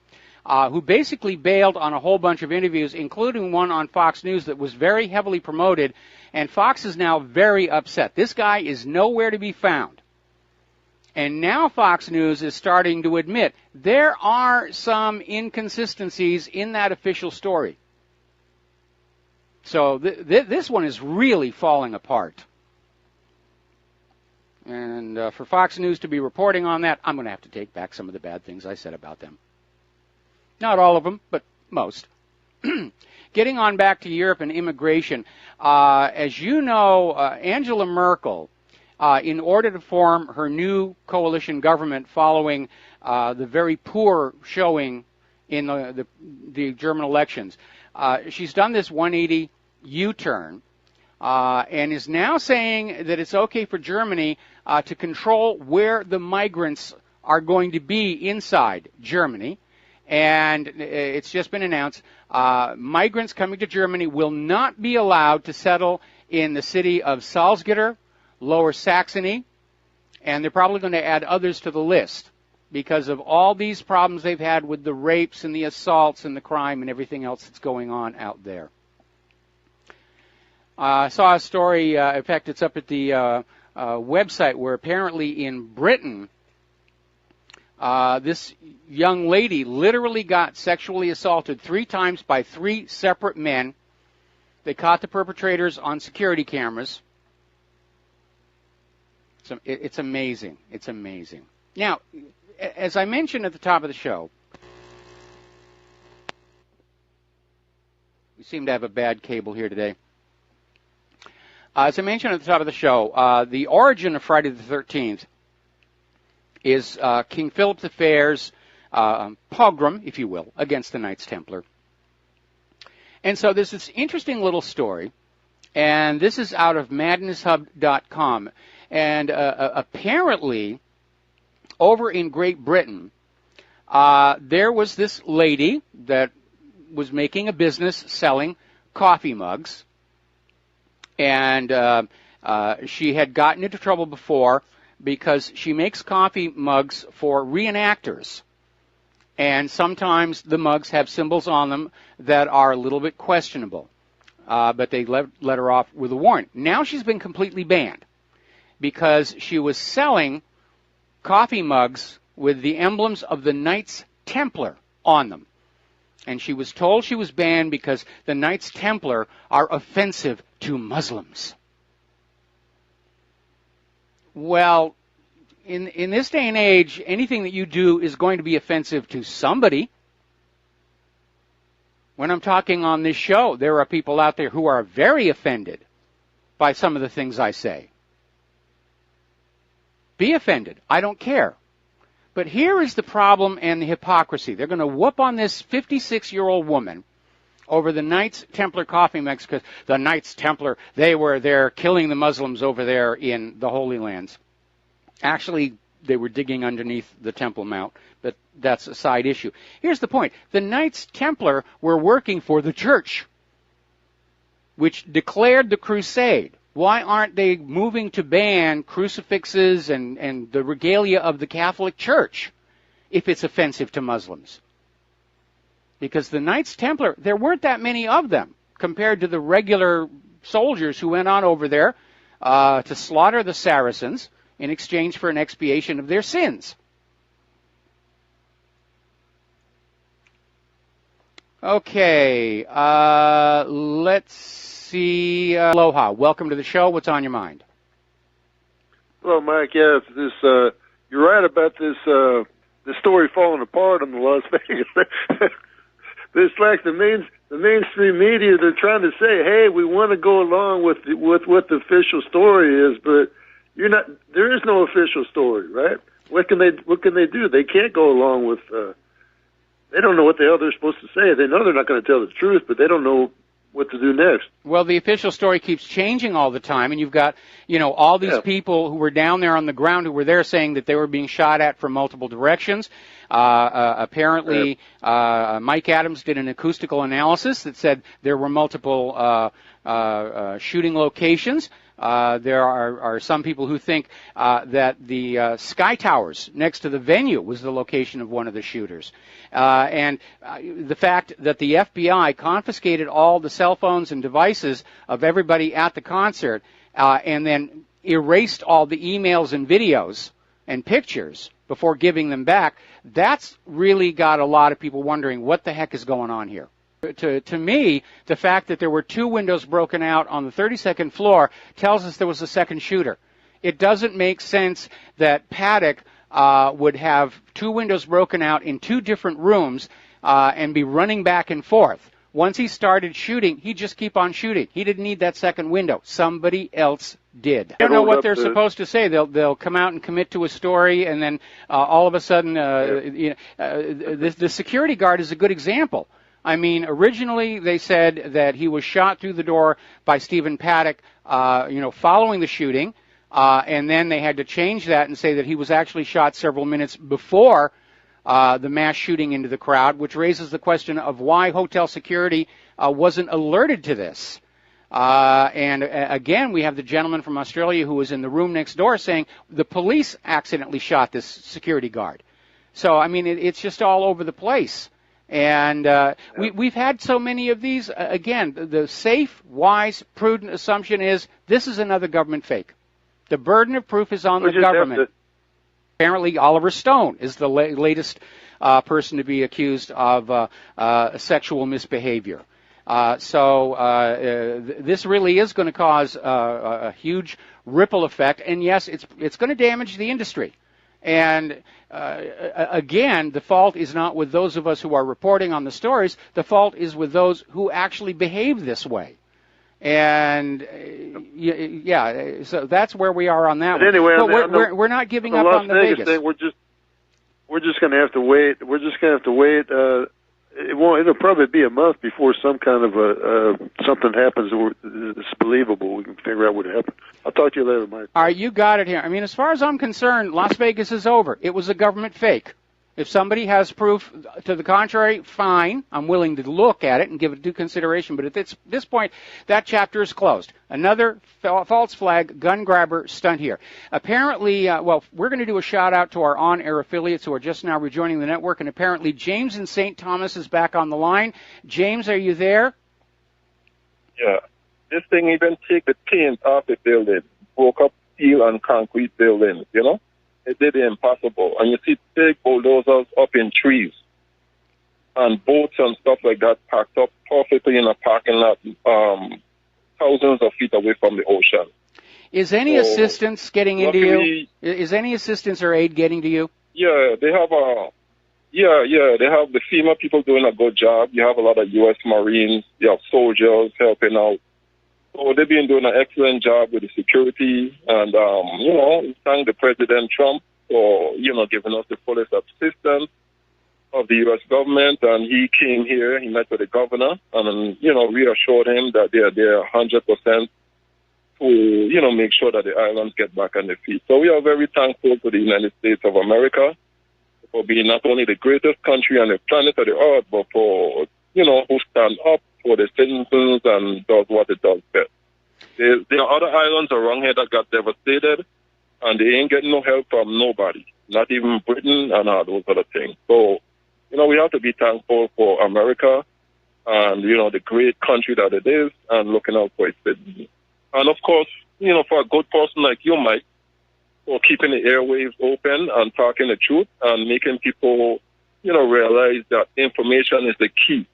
who basically bailed on a whole bunch of interviews, including one on Fox News that was very heavily promoted, and Fox is now very upset. This guy is nowhere to be found. And now Fox News is starting to admit there are some inconsistencies in that official story. So this one is really falling apart. And for Fox News to be reporting on that, I'm going to have to take back some of the bad things I said about them. Not all of them, but most. Getting on back to Europe and immigration, as you know, Angela Merkel, in order to form her new coalition government following the very poor showing in the German elections, she's done this 180 U-turn and is now saying that it's okay for Germany to control where the migrants are going to be inside Germany. And it's just been announced, migrants coming to Germany will not be allowed to settle in the city of Salzgitter, Lower Saxony, and they're probably going to add others to the list because of all these problems they've had with the rapes and the assaults and the crime and everything else that's going on out there. I saw a story, in fact, it's up at the website, where apparently in Britain, this young lady literally got sexually assaulted 3 times by 3 separate men. They caught the perpetrators on security cameras. So it's amazing. It's amazing. Now, as I mentioned at the top of the show, we seem to have a bad cable here today. As I mentioned at the top of the show, the origin of Friday the 13th is King Philip V's pogrom, if you will, against the Knights Templar. And so there's this interesting little story, and this is out of madnesshub.com. And apparently, over in Great Britain, there was this lady that was making a business selling coffee mugs. And she had gotten into trouble before because she makes coffee mugs for reenactors. And sometimes the mugs have symbols on them that are a little bit questionable. But they let her off with a warrant. Now she's been completely banned because she was selling coffee mugs with the emblems of the Knights Templar on them. And she was told she was banned because the Knights Templar are offensive to Muslims. Well, in this day and age, anything that you do is going to be offensive to somebody. When I'm talking on this show, there are people out there who are very offended by some of the things I say. Be offended. I don't care. But here is the problem and the hypocrisy. They're going to whoop on this 56-year-old woman over the Knights Templar coffee mugs because the Knights Templar, they were there killing the Muslims over there in the Holy Lands. Actually, they were digging underneath the Temple Mount, but that's a side issue. Here's the point. The Knights Templar were working for the church, which declared the crusade. Why aren't they moving to ban crucifixes and the regalia of the Catholic Church if it's offensive to Muslims? Because the Knights Templar, there weren't that many of them compared to the regular soldiers who went on over there to slaughter the Saracens in exchange for an expiation of their sins. Okay, let's see. Aloha, welcome to the show. What's on your mind? Hello, Mike. Yeah, you're right about this story falling apart on the Las Vegas. It's like the mainstream media. They're trying to say, "Hey, we want to go along with what the official story is," but you're not. There is no official story, right? What can they do? They can't go along with. They don't know what the hell they're supposed to say. They know they're not going to tell the truth, but they don't know what to do next. Well, the official story keeps changing all the time, and you've got, all these people who were down there on the ground who were there saying that they were being shot at from multiple directions. Apparently, Mike Adams did an acoustical analysis that said there were multiple shooting locations. There are some people who think that the Sky Towers next to the venue was the location of one of the shooters. And the fact that the FBI confiscated all the cell phones and devices of everybody at the concert and then erased all the emails and videos and pictures before giving them back, that's really got a lot of people wondering what the heck is going on here. To me, the fact that there were 2 windows broken out on the 32nd floor tells us there was a second shooter. It doesn't make sense that Paddock would have 2 windows broken out in 2 different rooms and be running back and forth. Once he started shooting, he'd just keep on shooting. He didn't need that second window. Somebody else did. I don't know what they're supposed to say. They'll come out and commit to a story, and then all of a sudden, the security guard is a good example. I mean, originally they said that he was shot through the door by Stephen Paddock, following the shooting, and then they had to change that and say that he was actually shot several minutes before the mass shooting into the crowd, which raises the question of why hotel security wasn't alerted to this. And again, we have the gentleman from Australia who was in the room next door saying the police accidentally shot this security guard. So, I mean, it's just all over the place. And we've had so many of these. Again, the safe, wise, prudent assumption is this is another government fake. The burden of proof is on the government. Apparently, Oliver Stone is the latest person to be accused of sexual misbehavior. So this really is going to cause a huge ripple effect. And, yes, it's going to damage the industry. And, again, the fault is not with those of us who are reporting on the stories. The fault is with those who actually behave this way. And, so that's where we are on that one. Anyway, but we're not giving up on the Vegas thing, we're just going to have to wait. We're just going to have to wait. It'll probably be a month before some kind of something happens that's believable. We can figure out what happened. I'll talk to you later, Mike. All right, you got it here. I mean, as far as I'm concerned, Las Vegas is over. It was a government fake. If somebody has proof to the contrary, fine. I'm willing to look at it and give it due consideration. But at this point, that chapter is closed. Another false flag gun grabber stunt here. Apparently, we're going to do a shout-out to our on-air affiliates who are just now rejoining the network. And apparently, James in St. Thomas is back on the line. James, are you there? Yeah. This thing even take the paint off the building. Broke up steel and concrete buildings, It did the impossible. And you see big bulldozers up in trees and boats and stuff like that packed up perfectly in a parking lot thousands of feet away from the ocean. Is any assistance getting into you? Is any assistance or aid getting to you? Yeah, they have they have the FEMA people doing a good job. You have a lot of U.S. Marines. You have soldiers helping out. So they've been doing an excellent job with the security, and, thank the President Trump for, giving us the fullest assistance of the U.S. government, and he came here, he met with the governor, and, reassured him that they are there 100% to, make sure that the islands get back on their feet. So we are very thankful to the United States of America for being not only the greatest country on the planet of the earth, but for, who stand up for the citizens and does what it does best. There are other islands around here that got devastated, and they ain't getting no help from nobody, not even Britain and all those other things. So, we have to be thankful for America and, the great country that it is and looking out for its citizens. And, of course, for a good person like you, Mike, for keeping the airwaves open and talking the truth and making people, realize that information is the key.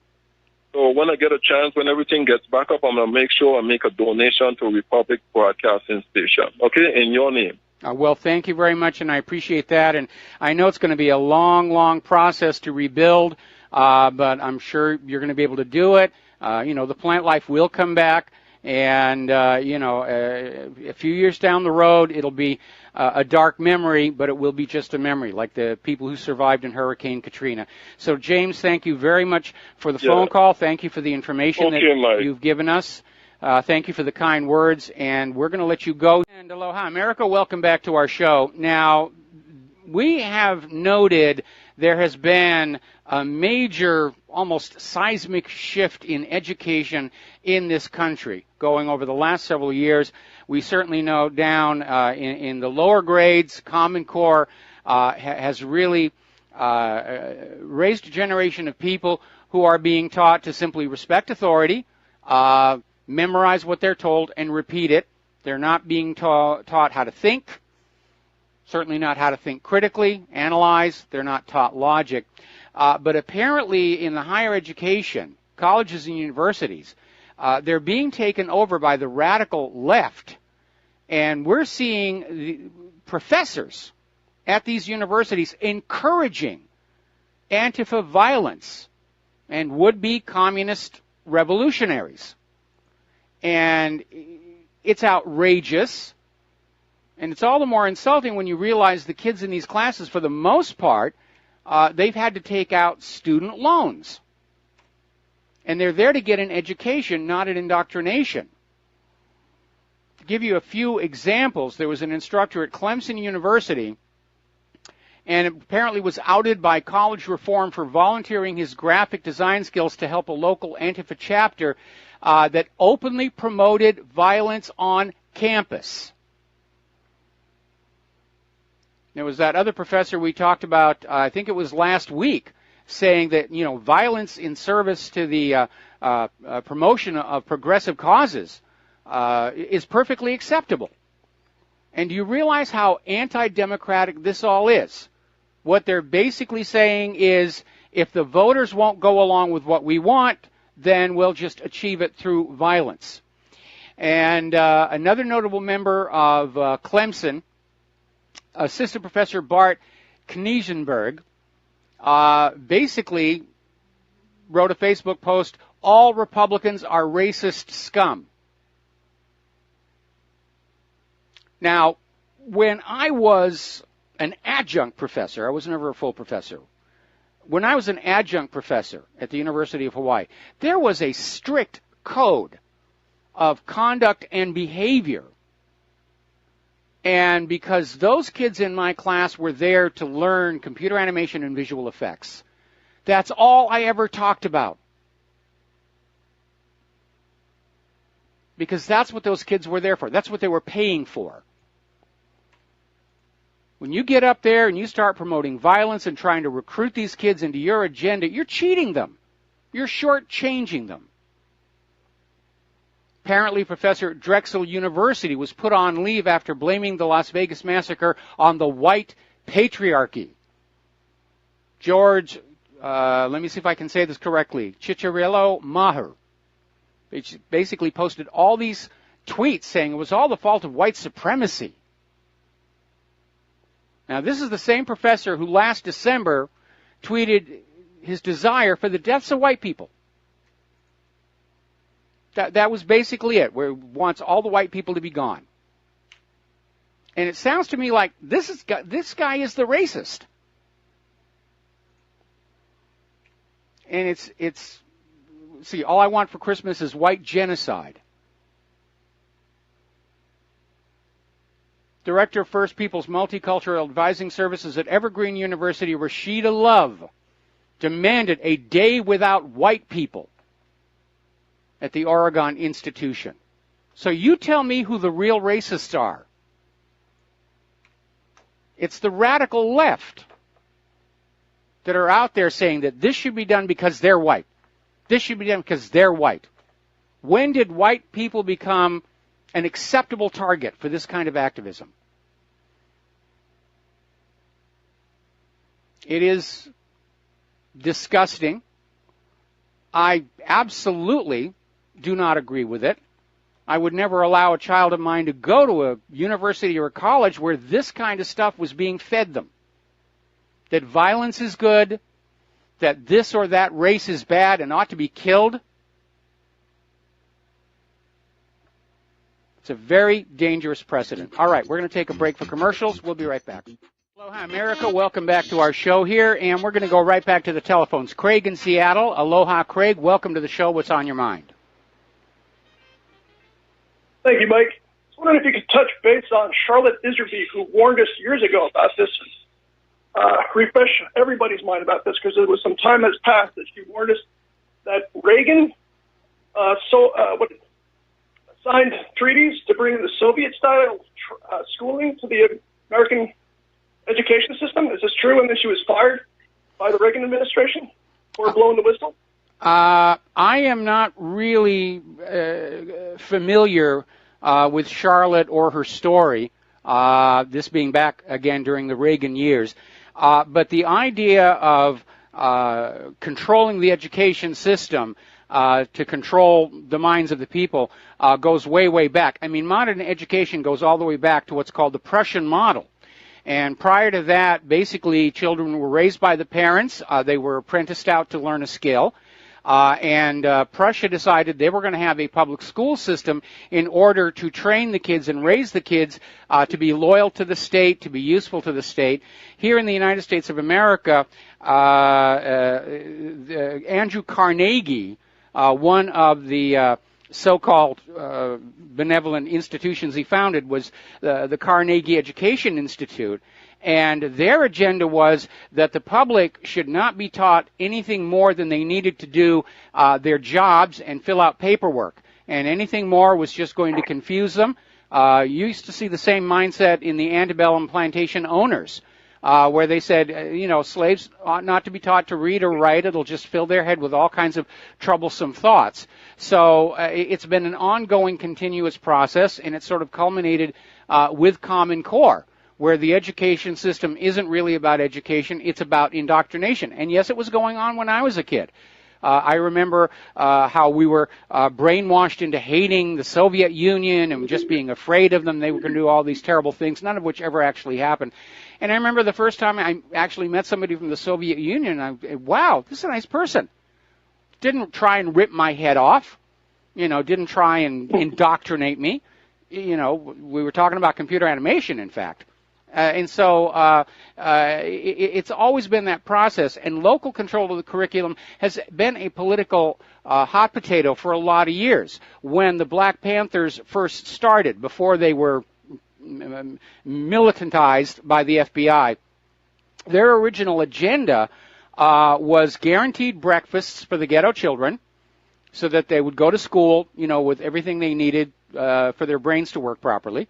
So when I get a chance, when everything gets back up, I'm going to make sure I make a donation to Republic Broadcasting Station, okay, in your name. Well, thank you very much, and I appreciate that. And I know it's going to be a long, long process to rebuild, but I'm sure you're going to be able to do it. The plant life will come back. And, a few years down the road, it'll be a dark memory, but it will be just a memory, like the people who survived in Hurricane Katrina. So, James, thank you very much for the phone call. Thank you for the information that you've given us. Thank you for the kind words, and we're going to let you go. And aloha, America, welcome back to our show. Now, we have noted there has been a major, almost seismic shift in education in this country going over the last several years. We certainly know down in the lower grades, Common Core has really raised a generation of people who are being taught to simply respect authority, memorize what they're told, and repeat it. They're not being taught how to think, certainly not how to think critically, analyze. They're not taught logic. But apparently in the higher education, colleges and universities, they're being taken over by the radical left. And we're seeing the professors at these universities encouraging Antifa violence and would-be communist revolutionaries. And it's outrageous. And it's all the more insulting when you realize the kids in these classes, for the most part, they've had to take out student loans. And they're there to get an education, not an indoctrination. To give you a few examples, there was an instructor at Clemson University, and apparently was outed by College Reform for volunteering his graphic design skills to help a local Antifa chapter that openly promoted violence on campus. There was that other professor we talked about, I think it was last week, saying that, violence in service to the promotion of progressive causes is perfectly acceptable. And do you realize how anti-democratic this all is? What they're basically saying is, if the voters won't go along with what we want, then we'll just achieve it through violence. And another notable member of Clemson, Assistant Professor Bart Kniesenberg, basically wrote a Facebook post, "All Republicans are racist scum." Now, when I was an adjunct professor, I was never a full professor. When I was an adjunct professor at the University of Hawaii, there was a strict code of conduct and behavior. And because those kids in my class were there to learn computer animation and visual effects, that's all I ever talked about. Because that's what those kids were there for. That's what they were paying for. When you get up there and you start promoting violence and trying to recruit these kids into your agenda, you're cheating them. You're shortchanging them. Apparently, Professor at Drexel University was put on leave after blaming the Las Vegas massacre on the white patriarchy. George, let me see if I can say this correctly, Cicciarello Maher, basically posted all these tweets saying it was all the fault of white supremacy. Now, this is the same professor who last December tweeted his desire for the deaths of white people. That was basically it, where he wants all the white people to be gone. And it sounds to me like this guy is the racist. And it's see, all I want for Christmas is white genocide. Director of First Peoples Multicultural Advising Services at Evergreen University, Rashida Love, demanded a day without white people at the Oregon Institution. So you tell me who the real racists are. It's the radical left that are out there saying that this should be done because they're white. This should be done because they're white. When did white people become an acceptable target for this kind of activism? It is disgusting. I absolutely do not agree with it. I would never allow a child of mine to go to a university or a college where this kind of stuff was being fed them. That violence is good, that this or that race is bad and ought to be killed. It's a very dangerous precedent. All right, we're going to take a break for commercials. We'll be right back. Aloha, America. Welcome back to our show here, and we're going to go right back to the telephones. Craig in Seattle. Aloha, Craig. Welcome to the show. What's on your mind? Thank you, Mike. I was wondering if you could touch base on Charlotte Iserby, who warned us years ago about this. Refresh everybody's mind about this, because there was some time that's passed that she warned us that Reagan signed treaties to bring the Soviet-style schooling to the American education system. Is this true? And then she was fired by the Reagan administration for blowing the whistle? I am not really familiar with Charlotte or her story, this being back again during the Reagan years. But the idea of controlling the education system to control the minds of the people goes way, way back. I mean, modern education goes all the way back to what's called the Prussian model. And prior to that, basically, children were raised by the parents. They were apprenticed out to learn a skill. And Prussia decided they were going to have a public school system in order to train the kids and raise the kids to be loyal to the state, to be useful to the state. Here in the United States of America, Andrew Carnegie, one of the so-called benevolent institutions he founded was the Carnegie Education Institute. And their agenda was that the public should not be taught anything more than they needed to do their jobs and fill out paperwork. And anything more was just going to confuse them. You used to see the same mindset in the antebellum plantation owners, where they said, slaves ought not to be taught to read or write. It'll just fill their head with all kinds of troublesome thoughts. So it's been an ongoing, continuous process, and it sort of culminated with Common Core, where the education system isn't really about education, it's about indoctrination. And yes, it was going on when I was a kid. I remember how we were brainwashed into hating the Soviet Union and just being afraid of them. They were going to do all these terrible things, none of which ever actually happened. And I remember the first time I actually met somebody from the Soviet Union, wow, this is a nice person. Didn't try and rip my head off, didn't try and indoctrinate me. We were talking about computer animation, in fact. And so it's always been that process, and local control of the curriculum has been a political hot potato for a lot of years. When the Black Panthers first started, before they were militantized by the FBI, their original agenda was guaranteed breakfasts for the ghetto children so that they would go to school, with everything they needed for their brains to work properly.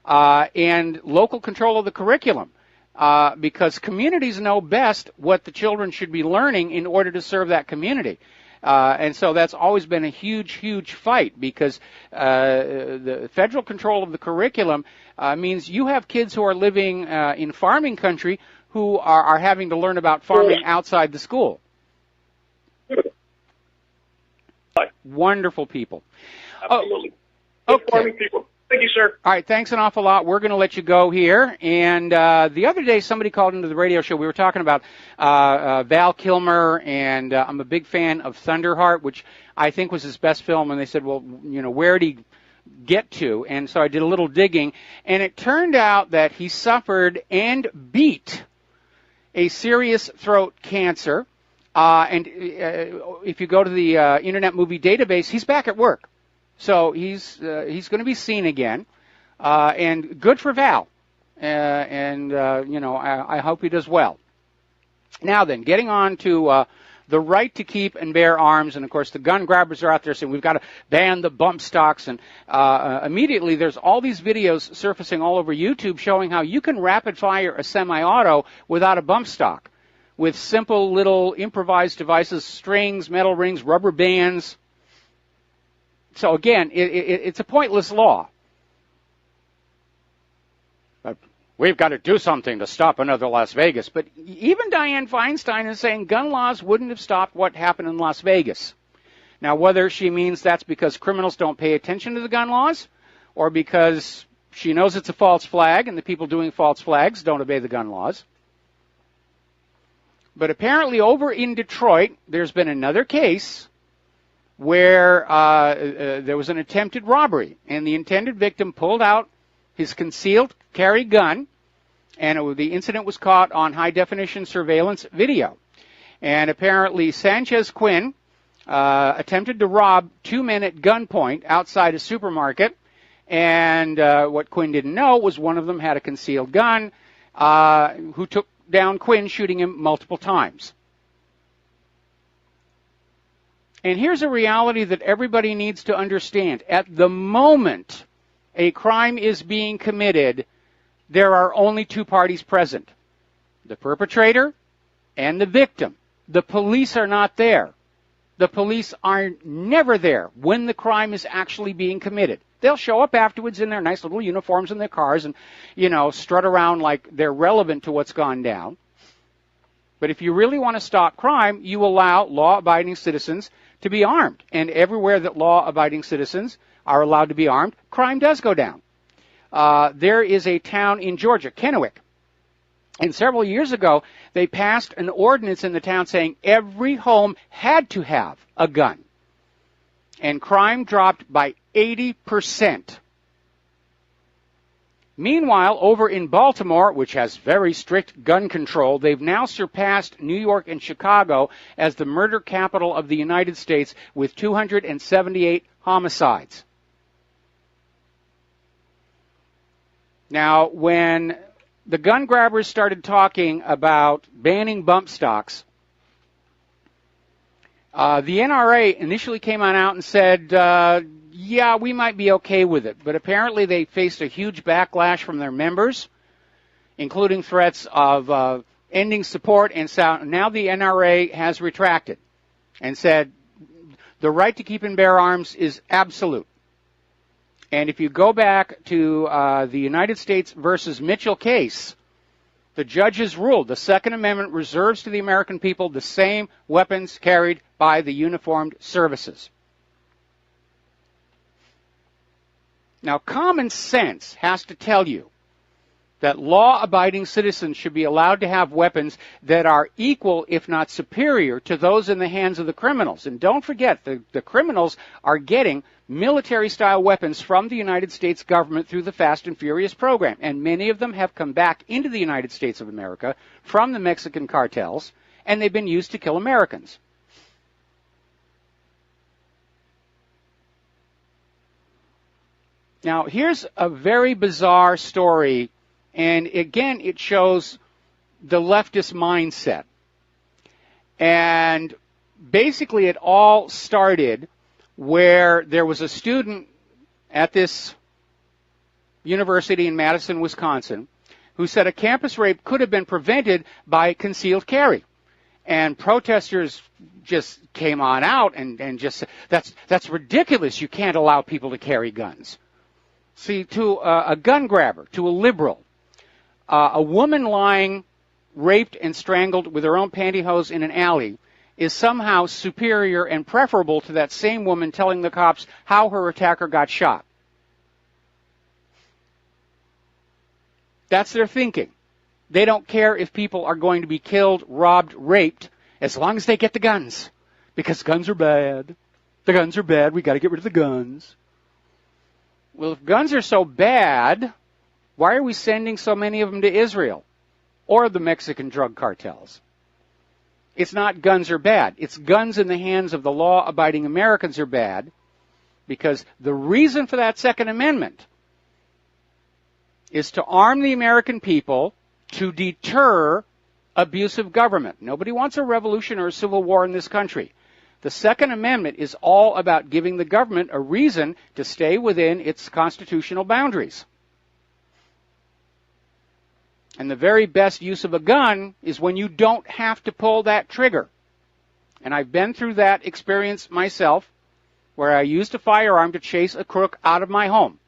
And local control of the curriculum, because communities know best what the children should be learning in order to serve that community. And so that's always been a huge, huge fight, because the federal control of the curriculum means you have kids who are living in farming country who are having to learn about farming outside the school. Wonderful people. Absolutely. Okay. Farming people. Thank you, sir. All right, thanks an awful lot. We're going to let you go here. And the other day, somebody called into the radio show. We were talking about Val Kilmer, and I'm a big fan of Thunderheart, which I think was his best film. And they said, well, where did he get to? And so I did a little digging, and it turned out that he suffered and beat a serious throat cancer. And if you go to the Internet Movie Database, he's back at work. So he's going to be seen again, and good for Val. I hope he does well. Now then, getting on to the right to keep and bear arms, and of course the gun grabbers are out there saying we've got to ban the bump stocks, and immediately there's all these videos surfacing all over YouTube showing how you can rapid fire a semi-auto without a bump stock, with simple little improvised devices, strings, metal rings, rubber bands. So again, it's a pointless law. But we've got to do something to stop another Las Vegas. But even Dianne Feinstein is saying gun laws wouldn't have stopped what happened in Las Vegas. Now, whether she means that's because criminals don't pay attention to the gun laws, or because she knows it's a false flag and the people doing false flags don't obey the gun laws. But apparently over in Detroit, there's been another case where there was an attempted robbery, and the intended victim pulled out his concealed carry gun, and the incident was caught on high-definition surveillance video. And apparently Sanchez Quinn attempted to rob two men at gunpoint outside a supermarket, and what Quinn didn't know was one of them had a concealed gun, who took down Quinn, shooting him multiple times. And here's a reality that everybody needs to understand. At the moment a crime is being committed, there are only two parties present, the perpetrator and the victim. The police are not there. The police are never there when the crime is actually being committed. They'll show up afterwards in their nice little uniforms in their cars and, strut around like they're relevant to what's gone down. But if you really want to stop crime, you allow law-abiding citizens to be armed. And everywhere that law-abiding citizens are allowed to be armed, crime does go down. There is a town in Georgia, Kennewick, and several years ago they passed an ordinance in the town saying every home had to have a gun. And crime dropped by 80%. Meanwhile, over in Baltimore, which has very strict gun control, they've now surpassed New York and Chicago as the murder capital of the United States with 278 homicides. Now, when the gun grabbers started talking about banning bump stocks, the NRA initially came on out and said, yeah, we might be okay with it. But apparently they faced a huge backlash from their members, including threats of ending support. And so now the NRA has retracted and said the right to keep and bear arms is absolute. And if you go back to the United States versus Mitchell case, the judges ruled the Second Amendment reserves to the American people the same weapons carried by the uniformed services. Now, common sense has to tell you that law-abiding citizens should be allowed to have weapons that are equal, if not superior, to those in the hands of the criminals. And don't forget, the criminals are getting military-style weapons from the United States government through the Fast and Furious program. And many of them have come back into the United States of America from the Mexican cartels, and they've been used to kill Americans. Now, here's a very bizarre story, and again, it shows the leftist mindset. And basically, it all started where there was a student at this university in Madison, Wisconsin, who said a campus rape could have been prevented by concealed carry. And protesters just came on out and just said, that's ridiculous. You can't allow people to carry guns. See, to a gun grabber, to a liberal, a woman lying raped and strangled with her own pantyhose in an alley is somehow superior and preferable to that same woman telling the cops how her attacker got shot. That's their thinking. They don't care if people are going to be killed, robbed, raped, as long as they get the guns. Because guns are bad. The guns are bad. We got to get rid of the guns. Well, if guns are so bad, why are we sending so many of them to Israel or the Mexican drug cartels? It's not guns are bad. It's guns in the hands of the law-abiding Americans are bad, because the reason for that Second Amendment is to arm the American people to deter abusive government. Nobody wants a revolution or a civil war in this country. The Second Amendment is all about giving the government a reason to stay within its constitutional boundaries. And the very best use of a gun is when you don't have to pull that trigger. And I've been through that experience myself, where I used a firearm to chase a crook out of my home.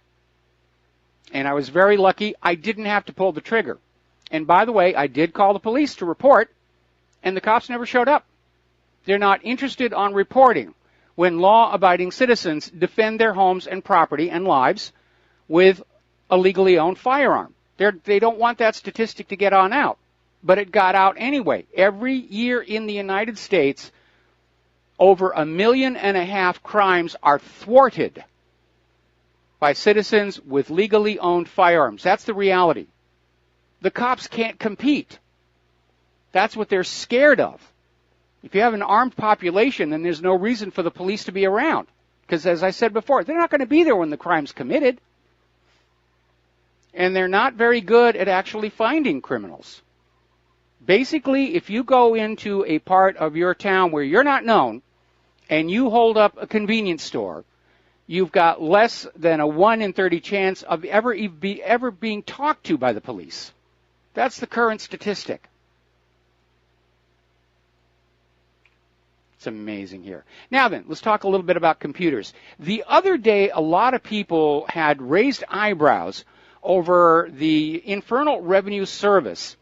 And I was very lucky I didn't have to pull the trigger. And by the way, I did call the police to report, and the cops never showed up. They're not interested on reporting when law-abiding citizens defend their homes and property and lives with a legally owned firearm. They don't want that statistic to get on out, but it got out anyway. Every year in the United States, over 1.5 million crimes are thwarted by citizens with legally owned firearms. That's the reality. The cops can't compete. That's what they're scared of. If you have an armed population, then there's no reason for the police to be around. Because as I said before, they're not going to be there when the crime's committed. And they're not very good at actually finding criminals. Basically, if you go into a part of your town where you're not known and you hold up a convenience store, you've got less than a 1 in 30 chance of ever being talked to by the police. That's the current statistic. It's amazing here. Now then, let's talk a little bit about computers. The other day, a lot of people had raised eyebrows over the Internal Revenue Service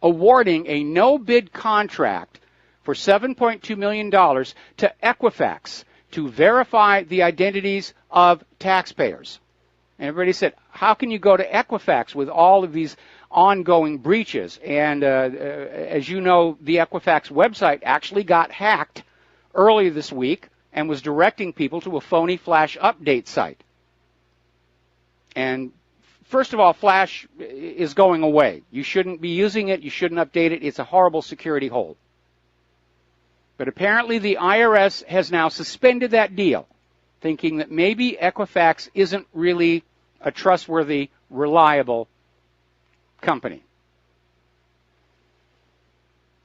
awarding a no-bid contract for $7.2 million to Equifax to verify the identities of taxpayers. And everybody said, how can you go to Equifax with all of these ongoing breaches? And as you know, the Equifax website actually got hacked earlier this week and was directing people to a phony Flash update site. And first of all, Flash is going away. You shouldn't be using it. You shouldn't update it. It's a horrible security hole. But apparently the IRS has now suspended that deal, thinking that maybe Equifax isn't really a trustworthy, reliable company.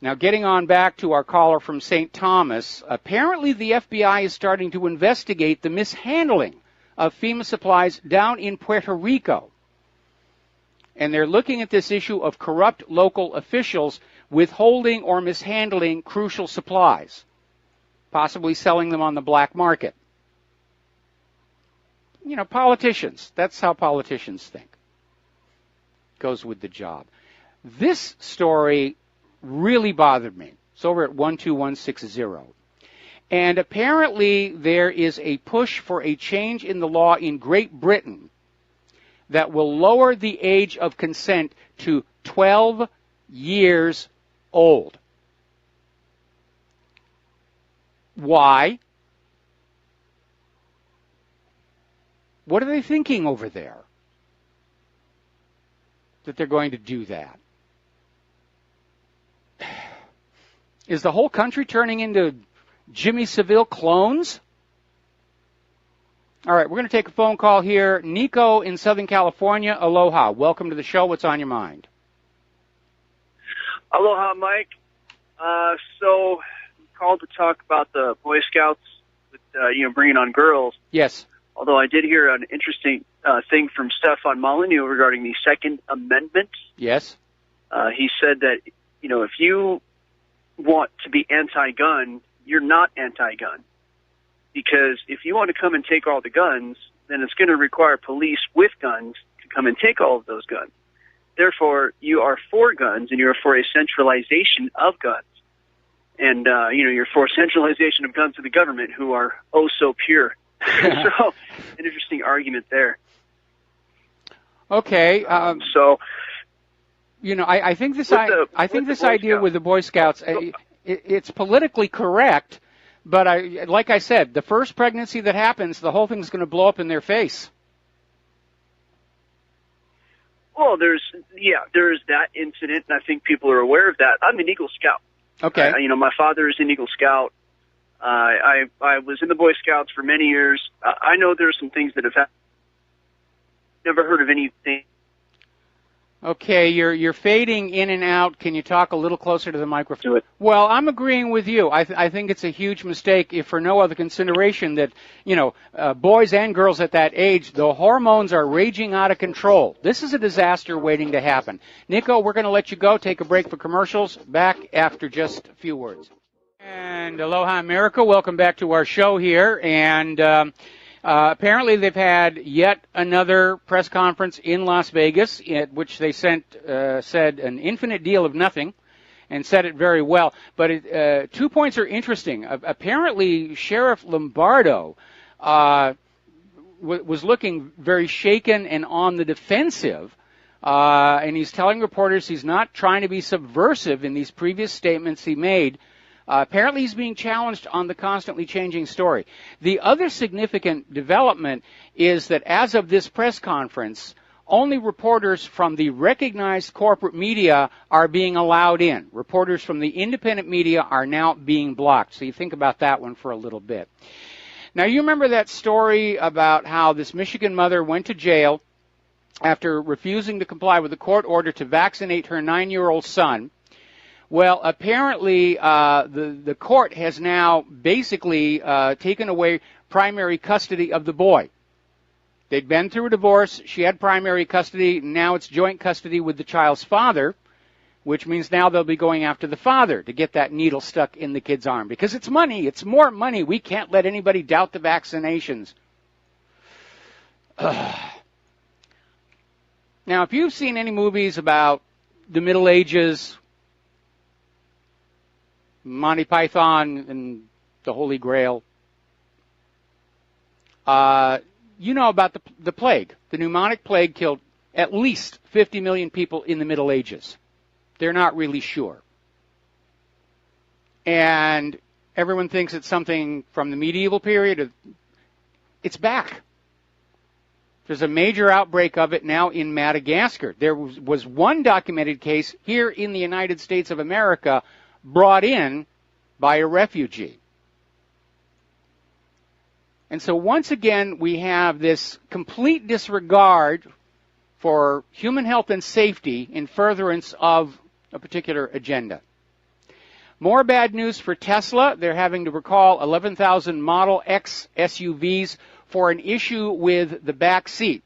Now, getting on back to our caller from St. Thomas, apparently the FBI is starting to investigate the mishandling of FEMA supplies down in Puerto Rico. And they're looking at this issue of corrupt local officials withholding or mishandling crucial supplies, possibly selling them on the black market. You know, politicians, that's how politicians think. Goes with the job. This story really bothered me. It's over at 12160. And apparently there is a push for a change in the law in Great Britain that will lower the age of consent to 12 years old. Why? What are they thinking over there that they're going to do that? Is the whole country turning into Jimmy Savile clones? All right, we're going to take a phone call here. Nico in Southern California, aloha. Welcome to the show. What's on your mind? Aloha, Mike. So, called to talk about the Boy Scouts with, bringing on girls. Yes. Although I did hear an interesting thing from Stefan Molyneux regarding the Second Amendment. Yes. He said that, if you want to be anti-gun, you're not anti-gun. Because if you want to come and take all the guns, then it's going to require police with guns to come and take all of those guns. Therefore, you are for guns, and you're for a centralization of guns. And, you're for centralization of guns to the government, who are oh so pure. So, an interesting argument there. Okay. I think this idea with the Boy Scouts, it's politically correct, but like I said, the first pregnancy that happens, the whole thing's going to blow up in their face. Well, there's that incident, and I think people are aware of that. I'm an Eagle Scout. Okay. My father is an Eagle Scout. I was in the Boy Scouts for many years. I know there's some things that have happened. Never heard of anything. Okay, you're fading in and out. Can you talk a little closer to the microphone? Well, I'm agreeing with you. I think it's a huge mistake, if for no other consideration, that boys and girls at that age, the hormones are raging out of control. This is a disaster waiting to happen. Nico, we're going to let you go. Take a break for commercials. Back after just a few words. And aloha, America. Welcome back to our show here. And apparently they've had yet another press conference in Las Vegas, at which they said an infinite deal of nothing, and said it very well. But 2 points are interesting. Apparently, Sheriff Lombardo was looking very shaken and on the defensive, and he's telling reporters he's not trying to be subversive in these previous statements he made Apparently he's being challenged on the constantly changing story. The other significant development is that as of this press conference, only reporters from the recognized corporate media are being allowed in. Reporters from the independent media are now being blocked. So you think about that one for a little bit. Now, you remember that story about how this Michigan mother went to jail after refusing to comply with the court order to vaccinate her 9-year-old son. Well, apparently the court has now basically taken away primary custody of the boy. They'd been through a divorce. She had primary custody. Now it's joint custody with the child's father, which means now they'll be going after the father to get that needle stuck in the kid's arm. Because it's money. It's more money. We can't let anybody doubt the vaccinations. Now, if you've seen any movies about the Middle Ages, Monty Python and the Holy Grail, you know about the plague. The pneumonic plague killed at least 50 million people in the Middle Ages. They're not really sure. And everyone thinks it's something from the medieval period. It's back. There's a major outbreak of it now in Madagascar. There was one documented case here in the United States of America brought in by a refugee. And so once again, we have this complete disregard for human health and safety in furtherance of a particular agenda. More bad news for Tesla. They're having to recall 11,000 Model X SUVs for an issue with the back seat,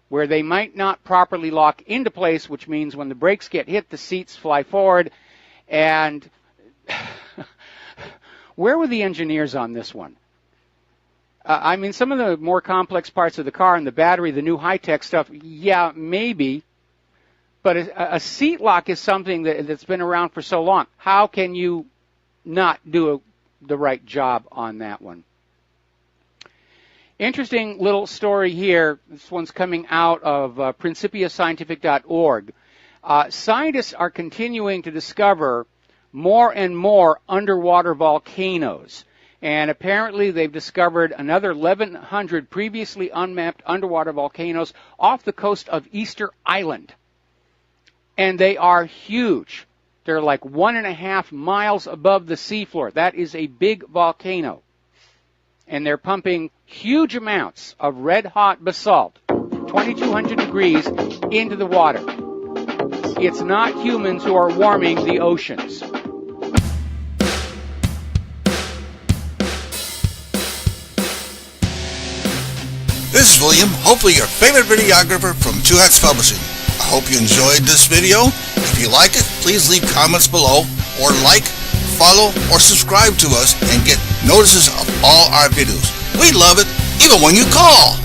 where they might not properly lock into place, which means when the brakes get hit, the seats fly forward. And where were the engineers on this one? I mean, some of the more complex parts of the car and the battery, the new high-tech stuff, yeah, maybe. But a seat lock is something that's been around for so long. How can you not do the right job on that one? Interesting little story here. This one's coming out of principiascientific.org. Scientists are continuing to discover more and more underwater volcanoes. And apparently they've discovered another 1,100 previously unmapped underwater volcanoes off the coast of Easter Island. And they are huge. They're like 1.5 miles above the seafloor. That is a big volcano. And they're pumping huge amounts of red-hot basalt, 2,200 degrees, into the water. It's not humans who are warming the oceans. This is William, hopefully your favorite videographer from Two Hats Publishing. I hope you enjoyed this video. If you like it, please leave comments below, or like, follow, or subscribe to us and get notices of all our videos. We love it, even when you call.